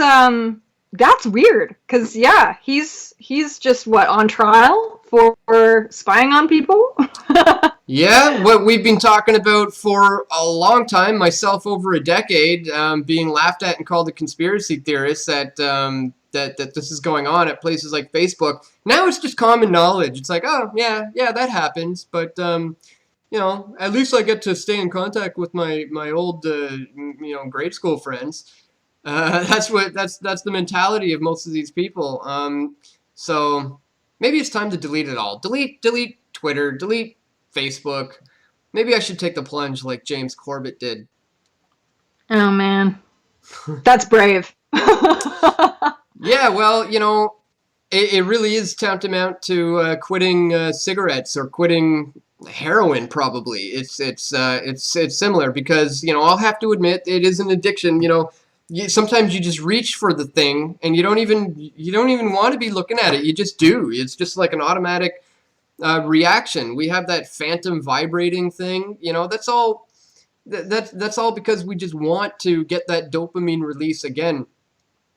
weird. Cause yeah, he's just on trial for spying on people. Yeah, what we've been talking about for a long time, myself over a decade, being laughed at and called a conspiracy theorist, that this is going on at places like Facebook. Now it's just common knowledge. It's like, oh yeah, that happens, but at least I get to stay in contact with my old grade school friends. That's the mentality of most of these people. So maybe it's time to delete it all. Delete Twitter, delete Facebook. Maybe I should take the plunge like James Corbett did. Oh man, that's brave. Yeah, well, it really is tantamount to quitting cigarettes or quitting heroin. Probably it's similar, because I'll have to admit it is an addiction. Sometimes you just reach for the thing and you don't even want to be looking at it. You just do. It's just like an automatic reaction. We have that phantom vibrating thing. That's all. That's all because we just want to get that dopamine release again.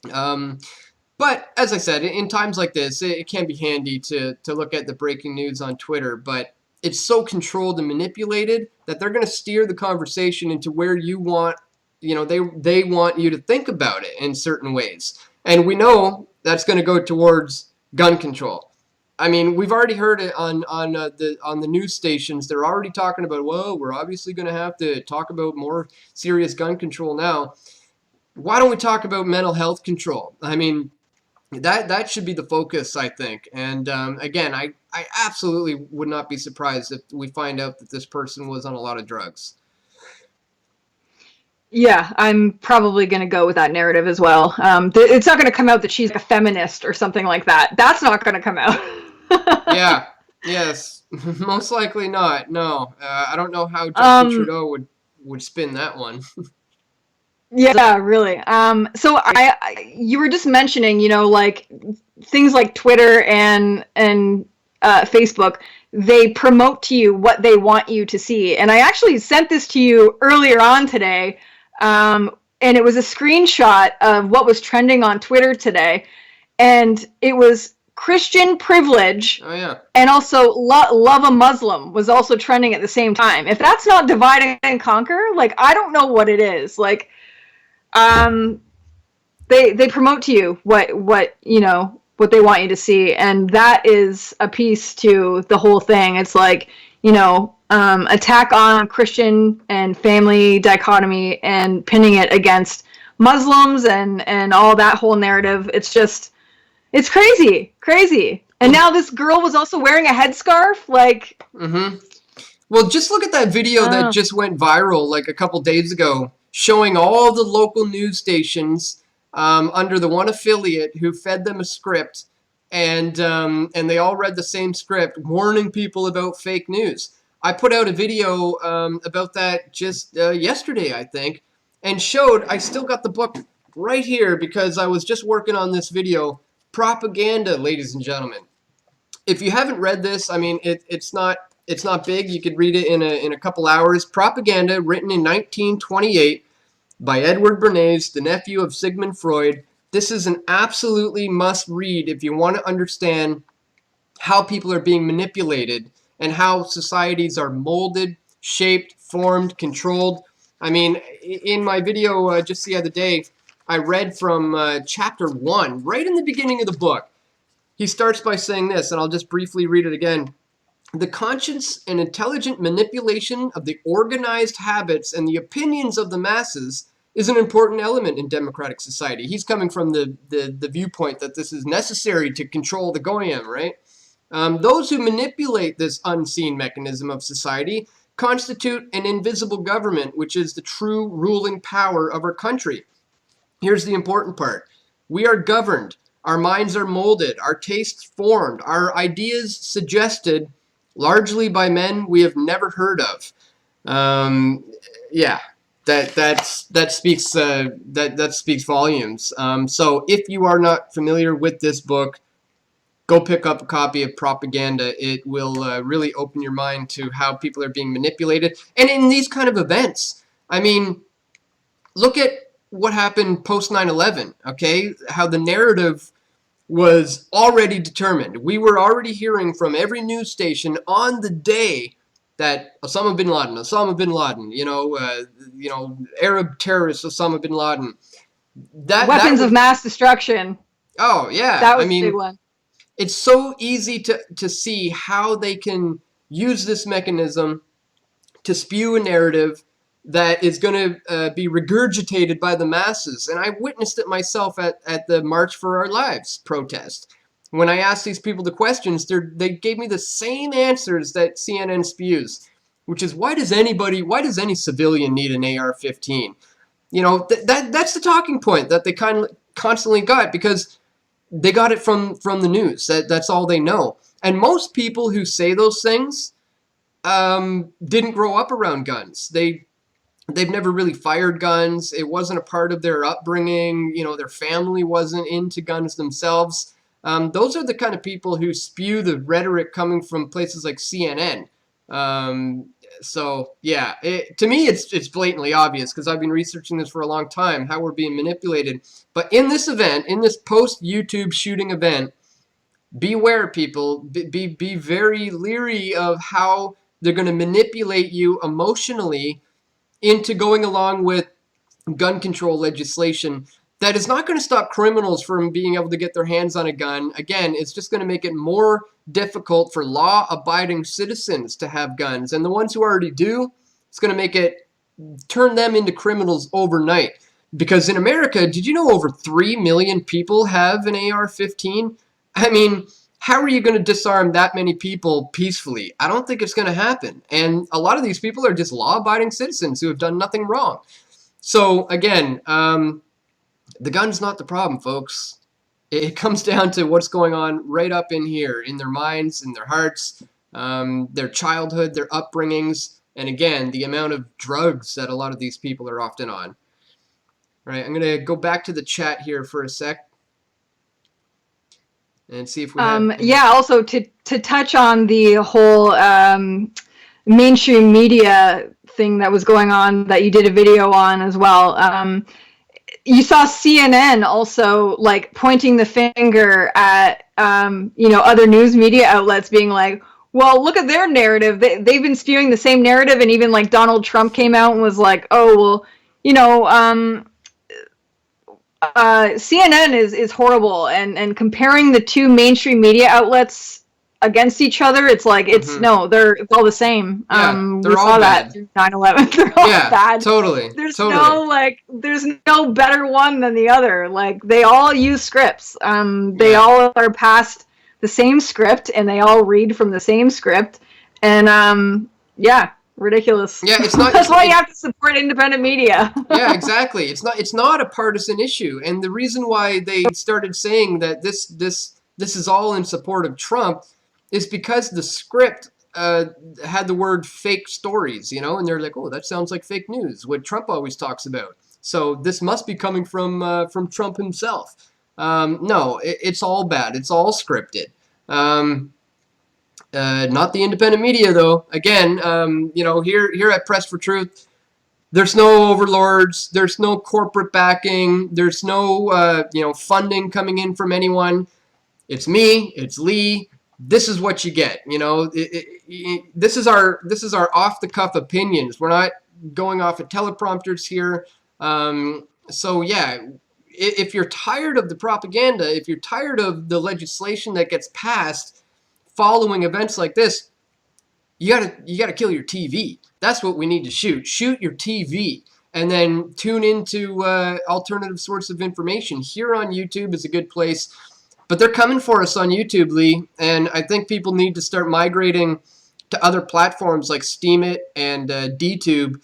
But as I said, in times like this, it can be handy to look at the breaking news on Twitter. But it's so controlled and manipulated that they're going to steer the conversation into where you want, they want you to think about it in certain ways. And we know that's going to go towards gun control. I mean, we've already heard it on the news stations. They're already talking about, well, we're obviously going to have to talk about more serious gun control now. Why don't we talk about mental health control? I mean, that should be the focus, I think. And again, I absolutely would not be surprised if we find out that this person was on a lot of drugs. Yeah, I'm probably going to go with that narrative as well. It's not going to come out that she's a feminist or something like that. That's not going to come out. Yeah. Yes. Most likely not. No. I don't know how Justin Trudeau would spin that one. Yeah, really. So you were just mentioning, things like Twitter and Facebook, they promote to you what they want you to see. And I actually sent this to you earlier on today, and it was a screenshot of what was trending on Twitter today, and it was Christian privilege. Oh yeah. And also love a Muslim was also trending at the same time. If that's not divide and conquer, I don't know what it is. They promote to you what they want you to see, and that is a piece to the whole thing. It's attack on Christian and family dichotomy and pinning it against Muslims and all that whole narrative. It's crazy. And now this girl was also wearing a headscarf. Like, Well, just look at that video that just went viral like a couple days ago, showing all the local news stations under the one affiliate who fed them a script, and they all read the same script, warning people about fake news. I put out a video about that just yesterday, I think, and showed, I still got the book right here because I was just working on this video, Propaganda, ladies and gentlemen. If you haven't read this, I mean, it's not big. You could read it in a couple hours. Propaganda, written in 1928 by Edward Bernays, the nephew of Sigmund Freud. This is an absolutely must read if you want to understand how people are being manipulated and how societies are molded, shaped, formed, controlled. I mean, in my video just the other day, I read from chapter 1, right in the beginning of the book. He starts by saying this, and I'll just briefly read it again. The conscious and intelligent manipulation of the organized habits and the opinions of the masses is an important element in democratic society. He's coming from the viewpoint that this is necessary to control the goyim, right? Those who manipulate this unseen mechanism of society constitute an invisible government, which is the true ruling power of our country. Here's the important part. We are governed. Our minds are molded, our tastes formed, our ideas suggested largely by men we have never heard of. Yeah, that speaks volumes. So if you are not familiar with this book, go pick up a copy of Propaganda. It will really open your mind to how people are being manipulated. And in these kind of events, I mean, look at what happened post 9/11, okay? How the narrative was already determined. We were already hearing from every news station on the day that Osama bin Laden, you know, Arab terrorist Osama bin Laden. weapons of mass destruction. Oh yeah, That was I mean, the big one. it's so easy to see how they can use this mechanism to spew a narrative that is going to be regurgitated by the masses. And I witnessed it myself at the March for Our Lives protest. When I asked these people the questions, they gave me the same answers that CNN spews, which is, why does any civilian need an AR-15? You know, that's the talking point that they constantly got, because they got it from the news. That's all they know. And most people who say those things didn't grow up around guns. They've never really fired guns. It wasn't a part of their upbringing. You know, their family wasn't into guns themselves. Those are the kind of people who spew the rhetoric coming from places like CNN. So yeah, to me, it's blatantly obvious, because I've been researching this for a long time, how we're being manipulated. But in this event, in this post-YouTube shooting event, beware, people. Be very leery of how they're going to manipulate you emotionally into going along with gun control legislation that is not going to stop criminals from being able to get their hands on a gun. Again, it's just going to make it more difficult for law-abiding citizens to have guns. And the ones who already do, it's going to turn them into criminals overnight. Because in America, did you know over 3 million people have an AR-15? I mean, how are you going to disarm that many people peacefully? I don't think it's going to happen. And a lot of these people are just law-abiding citizens who have done nothing wrong. So again, the gun's not the problem, folks. It comes down to what's going on right up in here, in their minds, in their hearts, their childhood, their upbringings, and again, the amount of drugs that a lot of these people are often on. All right, I'm going to go back to the chat here for a sec and see if we have... Yeah, also to touch on the whole mainstream media thing that was going on that you did a video on as well. You saw CNN also like pointing the finger at other news media outlets, being like, well, look at their narrative. They've been spewing the same narrative, and even like Donald Trump came out and was like, oh, well, CNN is horrible, and comparing the two mainstream media outlets against each other. It's like it's it's all the same. Yeah, We they're all saw bad. that through 9/11. They're all Yeah, bad. totally. There's no better one than the other. Like they all use scripts. They all are passed the same script and they all read from the same script. And ridiculous. Yeah, it's not. That's why you have to support independent media. Yeah, exactly. It's not a partisan issue, and the reason why they started saying that this is all in support of Trump is because the script had the word fake stories, and they're like, oh, that sounds like fake news, what Trump always talks about. So this must be coming from Trump himself. No, it's all bad. It's all scripted. Not the independent media, though. Again, here at Press for Truth, there's no overlords. There's no corporate backing. There's no funding coming in from anyone. It's me. It's Leigh. This is what you get. This is our off the cuff opinions. We're not going off of teleprompters here. So yeah, if you're tired of the propaganda, if you're tired of the legislation that gets passed following events like this, you gotta kill your TV. That's what we need to shoot. Shoot your TV, and then tune into alternative source of information. Here on YouTube is a good place, but they're coming for us on YouTube, Leigh, and I think people need to start migrating to other platforms like Steemit and DTube,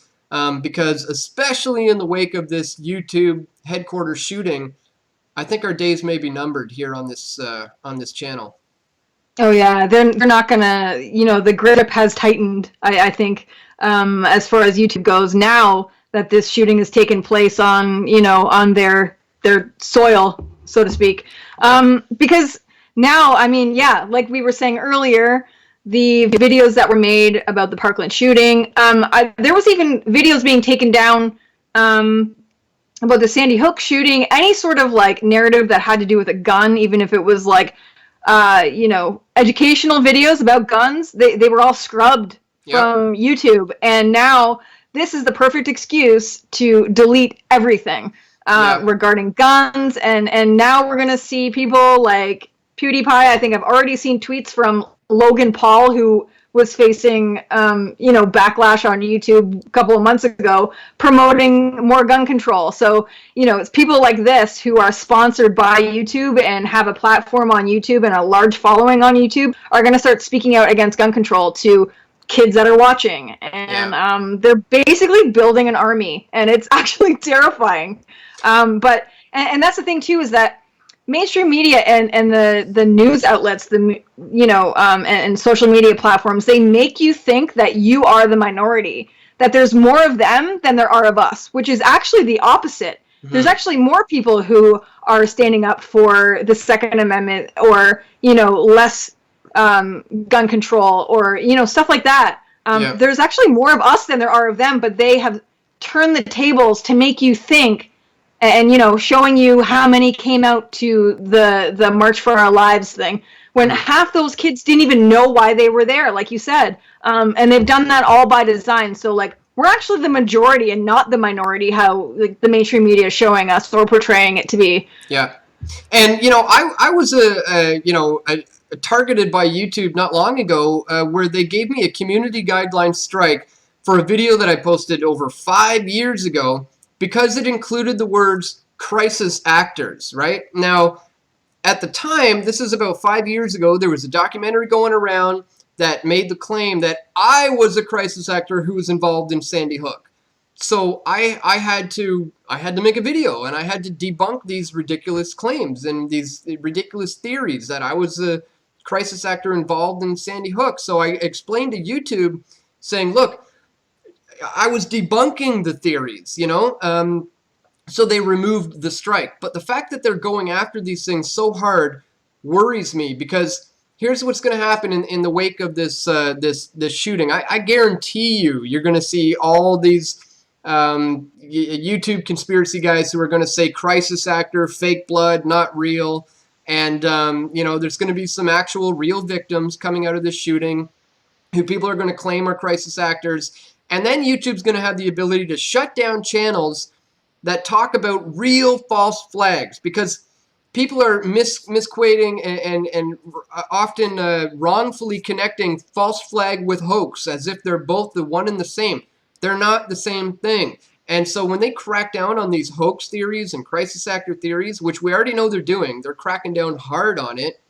because especially in the wake of this YouTube headquarters shooting, I think our days may be numbered here on this channel. Oh yeah, they're not gonna. The grip has tightened. I think as far as YouTube goes, now that this shooting has taken place on on their soil, so to speak, because now, I mean, yeah, like we were saying earlier, the videos that were made about the Parkland shooting, there was even videos being taken down about the Sandy Hook shooting, any sort of like narrative that had to do with a gun, even if it was like educational videos about guns, they were all scrubbed from YouTube. And now this is the perfect excuse to delete everything regarding guns. And now we're going to see people like PewDiePie. I think I've already seen tweets from Logan Paul, who was facing, backlash on YouTube a couple of months ago, promoting more gun control. So, it's people like this who are sponsored by YouTube and have a platform on YouTube and a large following on YouTube are going to start speaking out against gun control to kids that are watching. And they're basically building an army, and it's actually terrifying. But that's the thing, too, is that mainstream media and the news outlets, and social media platforms, they make you think that you are the minority, that there's more of them than there are of us, which is actually the opposite. Mm-hmm. There's actually more people who are standing up for the Second Amendment or, less gun control or, stuff like that. There's actually more of us than there are of them, but they have turned the tables to make you think. And, showing you how many came out to the March for Our Lives thing, when half those kids didn't even know why they were there, like you said. And they've done that all by design. So, like, we're actually the majority and not the minority, how the mainstream media is showing us or portraying it to be. Yeah. And, I was targeted by YouTube not long ago where they gave me a community guideline strike for a video that I posted over 5 years ago, because it included the words crisis actors, right? Now, at the time, this is about 5 years ago, there was a documentary going around that made the claim that I was a crisis actor who was involved in Sandy Hook. So I had to make a video, and I had to debunk these ridiculous claims and these ridiculous theories that I was a crisis actor involved in Sandy Hook. So I explained to YouTube saying, look, I was debunking the theories, so they removed the strike. But the fact that they're going after these things so hard worries me, because here's what's going to happen in the wake of this shooting. I guarantee you're going to see all these YouTube conspiracy guys who are going to say crisis actor, fake blood, not real. And, there's going to be some actual real victims coming out of this shooting who people are going to claim are crisis actors. And then YouTube's going to have the ability to shut down channels that talk about real false flags. Because people are misquoting and often wrongfully connecting false flag with hoax as if they're both the one and the same. They're not the same thing. And so when they crack down on these hoax theories and crisis actor theories, which we already know they're doing, they're cracking down hard on it.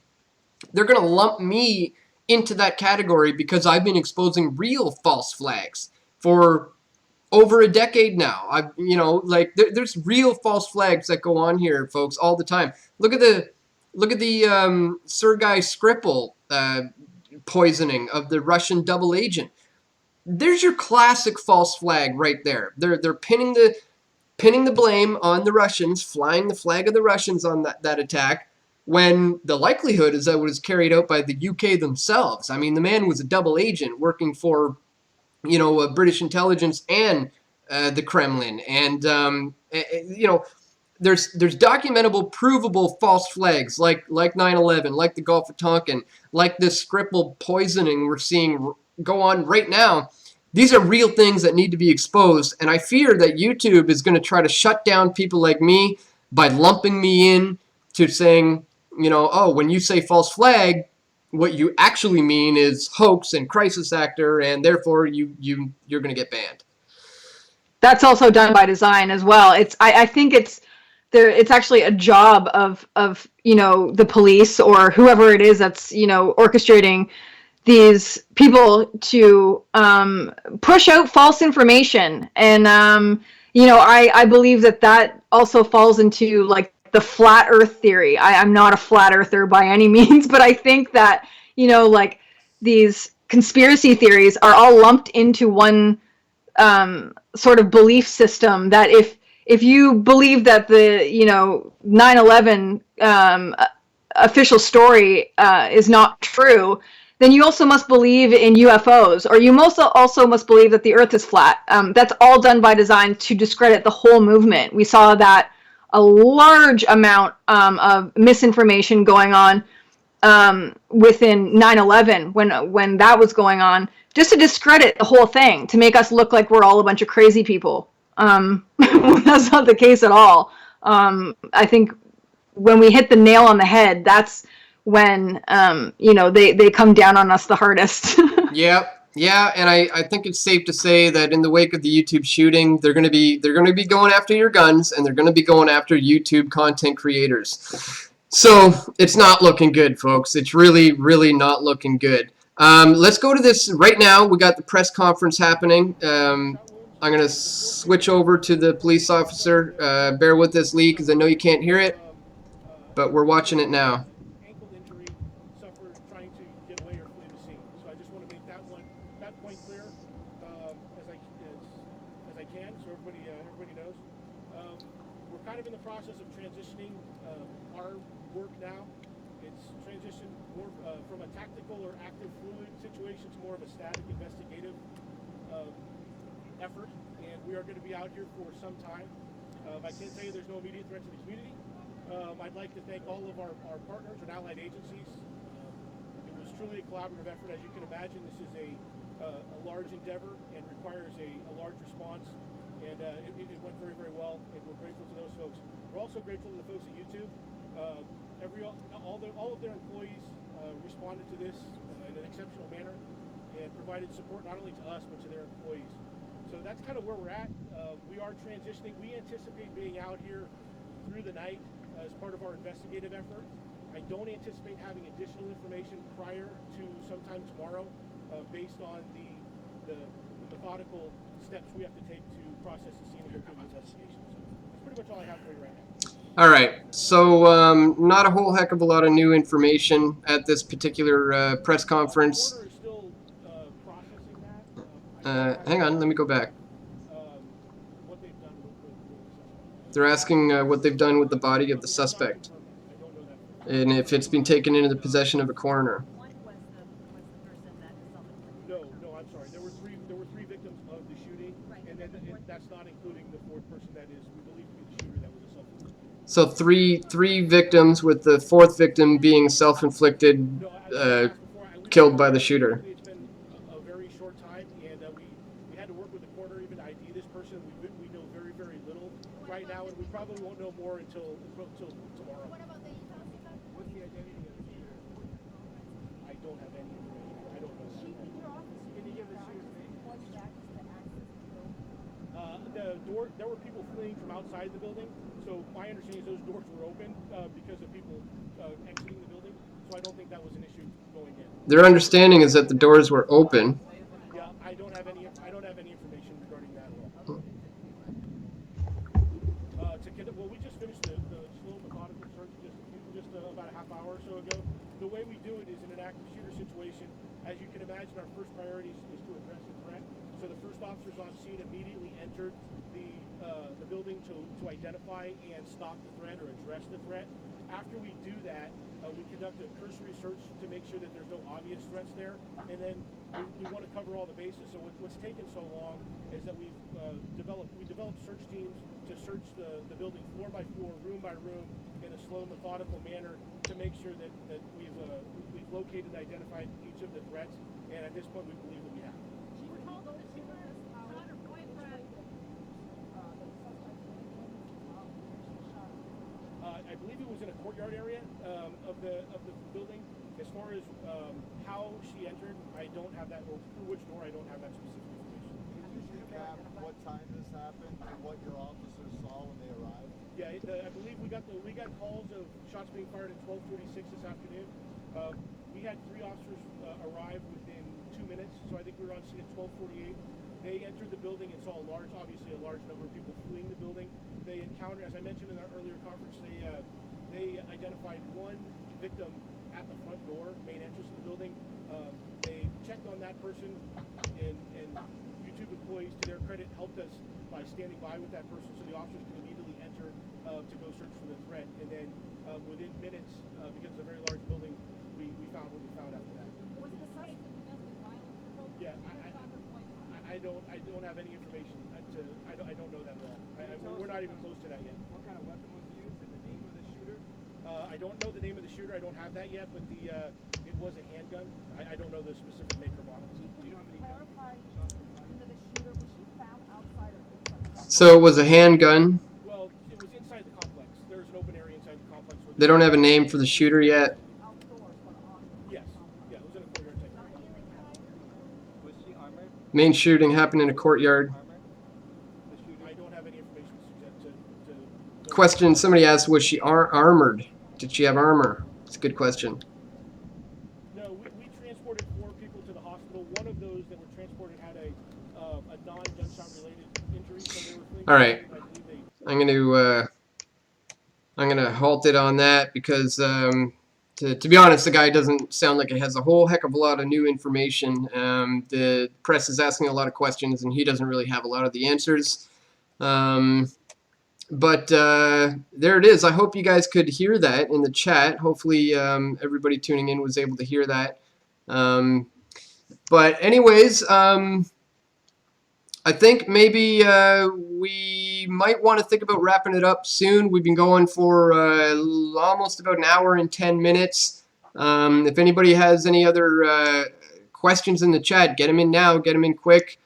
They're going to lump me into that category because I've been exposing real false flags for over a decade now. There's real false flags that go on here, folks, all the time. Look at the Sergei Skripal poisoning of the Russian double agent. There's your classic false flag right there. They're pinning the blame on the Russians, flying the flag of the Russians on that attack, when the likelihood is that it was carried out by the UK themselves. I mean, the man was a double agent working for, British intelligence and the Kremlin, and there's documentable, provable false flags like 9/11, like the Gulf of Tonkin, like this Skripal poisoning we're seeing go on right now. These are real things that need to be exposed, and I fear that YouTube is going to try to shut down people like me by lumping me in to saying, when you say false flag, what you actually mean is hoax and crisis actor, and therefore you're going to get banned. That's also done by design as well. I think it's actually a job of the police or whoever it is that's orchestrating these people to push out false information. And I believe that also falls into like the flat earth theory. I'm not a flat earther by any means, but I think that like these conspiracy theories are all lumped into one sort of belief system, that if you believe that the 9/11 official story is not true, then you also must believe in UFOs, or you also must believe that the earth is flat. That's all done by design to discredit the whole movement. We saw that a large amount of misinformation going on within 9/11 when that was going on, just to discredit the whole thing, to make us look like we're all a bunch of crazy people. That's not the case at all. I think when we hit the nail on the head, that's when they come down on us the hardest. Yeah, and I think it's safe to say that in the wake of the YouTube shooting, they're going to be going after your guns, and they're going to be going after YouTube content creators. So it's not looking good, folks. It's really, really not looking good. Let's go to this right now. We got the press conference happening. I'm going to switch over to the police officer. Bear with us, Leigh, because I know you can't hear it, but we're watching it now. Ankle injury suffered trying to get away or flee the scene. So I just want to make that point clear as I can, so everybody knows. We're kind of in the process of transitioning our work now. It's transitioned more from a tactical or active fluid situation to more of a static investigative effort, and we are going to be out here for some time. I can tell you there's no immediate threat to the community. I'd like to thank all of our partners and allied agencies. It was truly a collaborative effort. As you can imagine, this is a large endeavor and requires a large response, and it went very, very well, and we're grateful to those folks. We're also grateful to the folks at YouTube. All of their employees responded to this in an exceptional manner and provided support not only to us but to their employees. So that's kind of where we're at. We are transitioning. We anticipate being out here through the night as part of our investigative effort. I don't anticipate having additional information prior to sometime tomorrow based on the methodical steps we have to take to process the scene and go through the investigation. So that's pretty much all I have for you right now. All right, so not a whole heck of a lot of new information at this particular press conference. Is still processing that. Hang on, let me go back. What they've done with They're asking what they've done with the body of the suspect, I don't know that. and if it's been taken into the possession of a coroner. No, I'm sorry. There were three victims of the shooting, and then that's not including the fourth person that is we believe to be the shooter that was a self-inflicted. So three victims, with the fourth victim being self-inflicted, killed by the shooter. It's been a very short time, and we had to work with the coroner even to ID this person. We know very, very little right now, and we probably won't know more until tomorrow. What about the the identity of the shooter? I don't have any information. I don't know. Can you give the shooter's name? The door, there were people fleeing from outside the building, so my understanding is those doors were open because of people exiting the building, so I don't think that was an issue going in. Their understanding is that the doors were open. Yeah, I don't have any information regarding that at all. Well, we just finished the slow methodical search just about a half hour or so ago. The way we do it is in an active shooter situation. As you can imagine, our first priority is to address the threat. So the first officers on scene immediately entered the building to identify and stop the threat or address the threat. After we do that, we conduct a cursory search to make sure that there's no obvious threats there, and then we want to cover all the bases. So what's taken so long is that we developed search teams to search the building floor by floor, room by room, in a slow, methodical manner to make sure that we've located and identified each of the threats, and at this point we believe that we have. I believe it was in a courtyard area of the building. As far as how she entered, I don't have that, or through which door, I don't have that specific information. Could you recap what time this happened and what your officers saw when they arrived? Yeah, I believe we got calls of shots being fired at 12:46 this afternoon. We had 3 officers arrive within 2 minutes, so I think we were on scene at 12:48. They entered the building and saw obviously a large number of people fleeing the building. They encountered, as I mentioned in our earlier conference, they identified one victim at the front door, main entrance of the building. They checked on that person, and YouTube employees, to their credit, helped us by standing by with that person, so the officers could immediately enter to go search for the threat. And then within minutes, because it's a very large building, we found what we found after that. Was the suspect domestic violence? Yeah, I don't have any information. I don't know that at all. We're not even close to that yet. What kind of weapon was used and the name of the shooter? I don't know the name of the shooter. I don't have that yet, but it was a handgun. I don't know the specific make or model. Do you clarify into the shooter? Was she found outside or inside? So it was a handgun. Well, it was inside the complex. There's an open area inside the complex. They don't have a name for the shooter yet. Outdoors, but on. Yes. Yeah, it was in a courtyard type area. Was she armored? Main shooting happened in a courtyard. I don't have any information to Question, somebody asked, was she armored? Did she have armor? It's a good question. No, we transported 4 people to the hospital. One of those that were transported had a non-gunshot related injury, so they were fleeing. All right. I believe I'm gonna halt it on that because to be honest, the guy doesn't sound like it has a whole heck of a lot of new information. The press is asking a lot of questions, and he doesn't really have a lot of the answers. But there it is. I hope you guys could hear that in the chat. Hopefully everybody tuning in was able to hear that. But anyways, I think maybe we might want to think about wrapping it up soon. We've been going for almost about an hour and 10 minutes. If anybody has any other questions in the chat, get them in now. Get them in quick.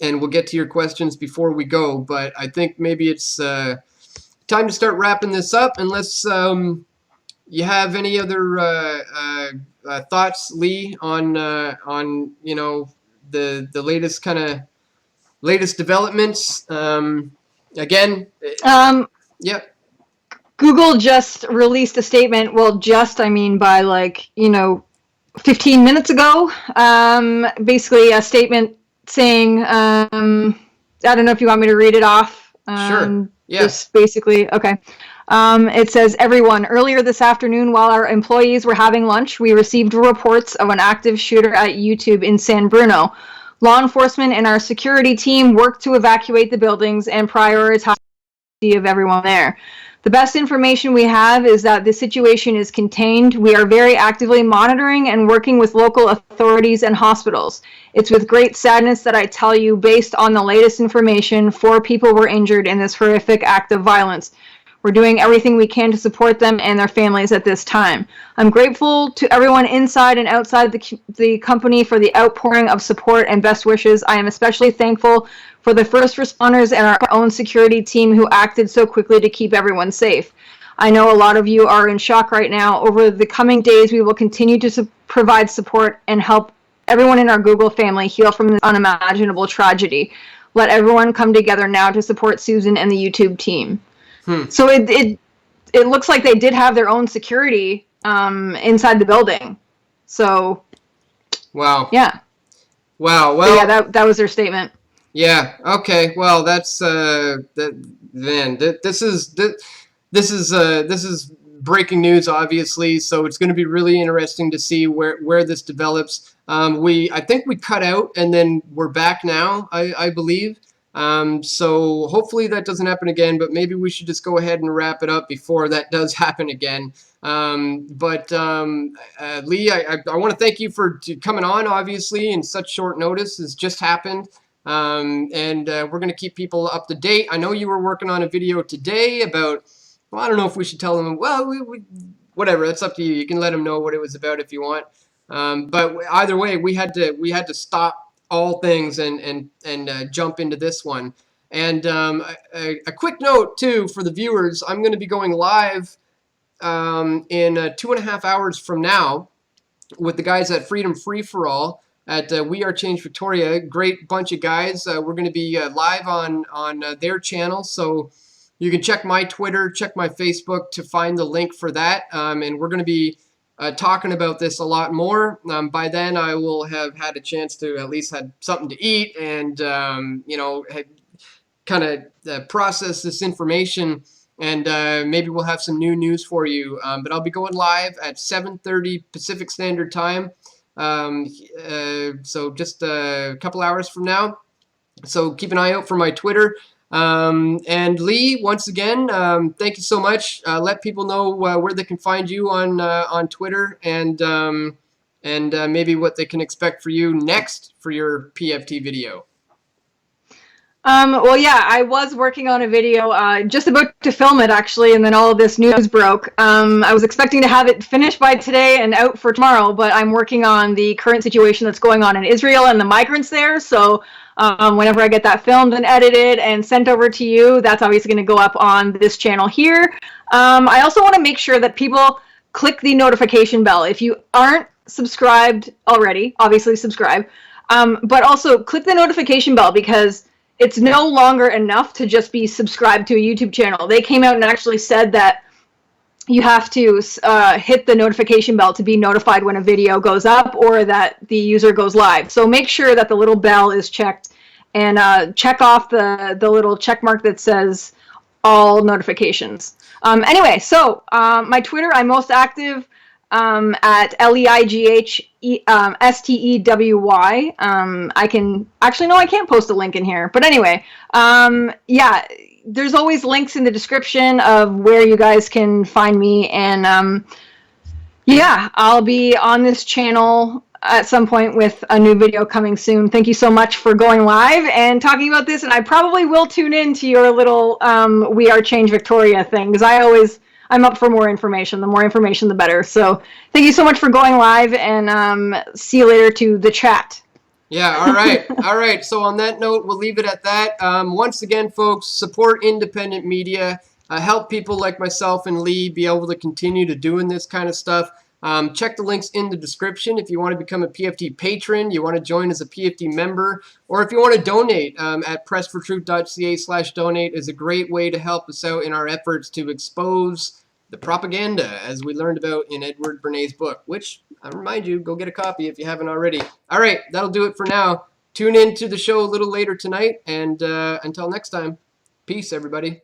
And we'll get to your questions before we go. But I think maybe it's time to start wrapping this up. Unless you have any other thoughts, Leigh, on you know, the latest developments. Again, yep. Google just released a statement. Well, I mean by 15 minutes ago. Basically a statement saying, I don't know if you want me to read it off. Sure. Yeah. Just basically, okay. It says, everyone, earlier this afternoon while our employees were having lunch, we received reports of an active shooter at YouTube in San Bruno. Law enforcement and our security team worked to evacuate the buildings and prioritize the safety of everyone there. The best information we have is that the situation is contained. We are very actively monitoring and working with local authorities and hospitals. It's with great sadness that I tell you, based on the latest information, 4 people were injured in this horrific act of violence. We're doing everything we can to support them and their families at this time. I'm grateful to everyone inside and outside the company for the outpouring of support and best wishes. I am especially thankful for the first responders and our own security team who acted so quickly to keep everyone safe. I know a lot of you are in shock right now. Over the coming days, we will continue to provide support and help everyone in our Google family heal from this unimaginable tragedy. Let everyone come together now to support Susan and the YouTube team. So it looks like they did have their own security inside the building. So wow. Yeah. Wow. Well, so yeah, that was their statement. Yeah. Okay. Well, that's this is breaking news, obviously. So it's going to be really interesting to see where this develops. I think we cut out and then we're back now. I believe. So hopefully that doesn't happen again. But maybe we should just go ahead and wrap it up before that does happen again. Leigh, I want to thank you for coming on, obviously, in such short notice. It's just happened. We're going to keep people up to date. I know you were working on a video today about, well, I don't know if we should tell them, well, whatever, that's up to you. You can let them know what it was about if you want. But either way, we had to stop all things and jump into this one. And a quick note, too, for the viewers, I'm going to be going live in 2.5 hours from now with the guys at Freedom Free for All at We Are Change Victoria. Great bunch of guys. We're going to be live on their channel, so you can check my Twitter, check my Facebook to find the link for that. And we're going to be talking about this a lot more. By then, I will have had a chance to at least had something to eat and kind of process this information. And maybe we'll have some new news for you. But I'll be going live at 7:30 Pacific Standard Time. So just a couple hours from now. So keep an eye out for my Twitter. And Leigh, once again, thank you so much. Let people know where they can find you on Twitter and maybe what they can expect for you next for your PFT video. Well, yeah, I was working on a video, just about to film it, actually, and then all of this news broke. I was expecting to have it finished by today and out for tomorrow, but I'm working on the current situation that's going on in Israel and the migrants there, so whenever I get that filmed and edited and sent over to you, that's obviously going to go up on this channel here. I also want to make sure that people click the notification bell. If you aren't subscribed already, obviously subscribe, but also click the notification bell because it's no longer enough to just be subscribed to a YouTube channel. They came out and actually said that you have to hit the notification bell to be notified when a video goes up or that the user goes live. So make sure that the little bell is checked and check off the little check mark that says all notifications. Anyway, so my Twitter, I'm most active at LEIGHSTEWY. I can actually, no, I can't post a link in here, but anyway, yeah, there's always links in the description of where you guys can find me, and yeah, I'll be on this channel at some point with a new video coming soon. Thank you so much for going live and talking about this, and I probably will tune in to your little We Are Change Victoria thing, because I'm up for more information. The more information, the better. So thank you so much for going live, and see you later to the chat. Yeah, all right. All right. So on that note, we'll leave it at that. Once again, folks, support independent media. Help people like myself and Leigh be able to continue to doing this kind of stuff. Check the links in the description if you want to become a PFT patron, you want to join as a PFT member, or if you want to donate at pressfortruth.ca/donate is a great way to help us out in our efforts to expose the propaganda, as we learned about in Edward Bernay's book, which I remind you, go get a copy if you haven't already. All right, that'll do it for now. Tune in to the show a little later tonight, and until next time, peace, everybody.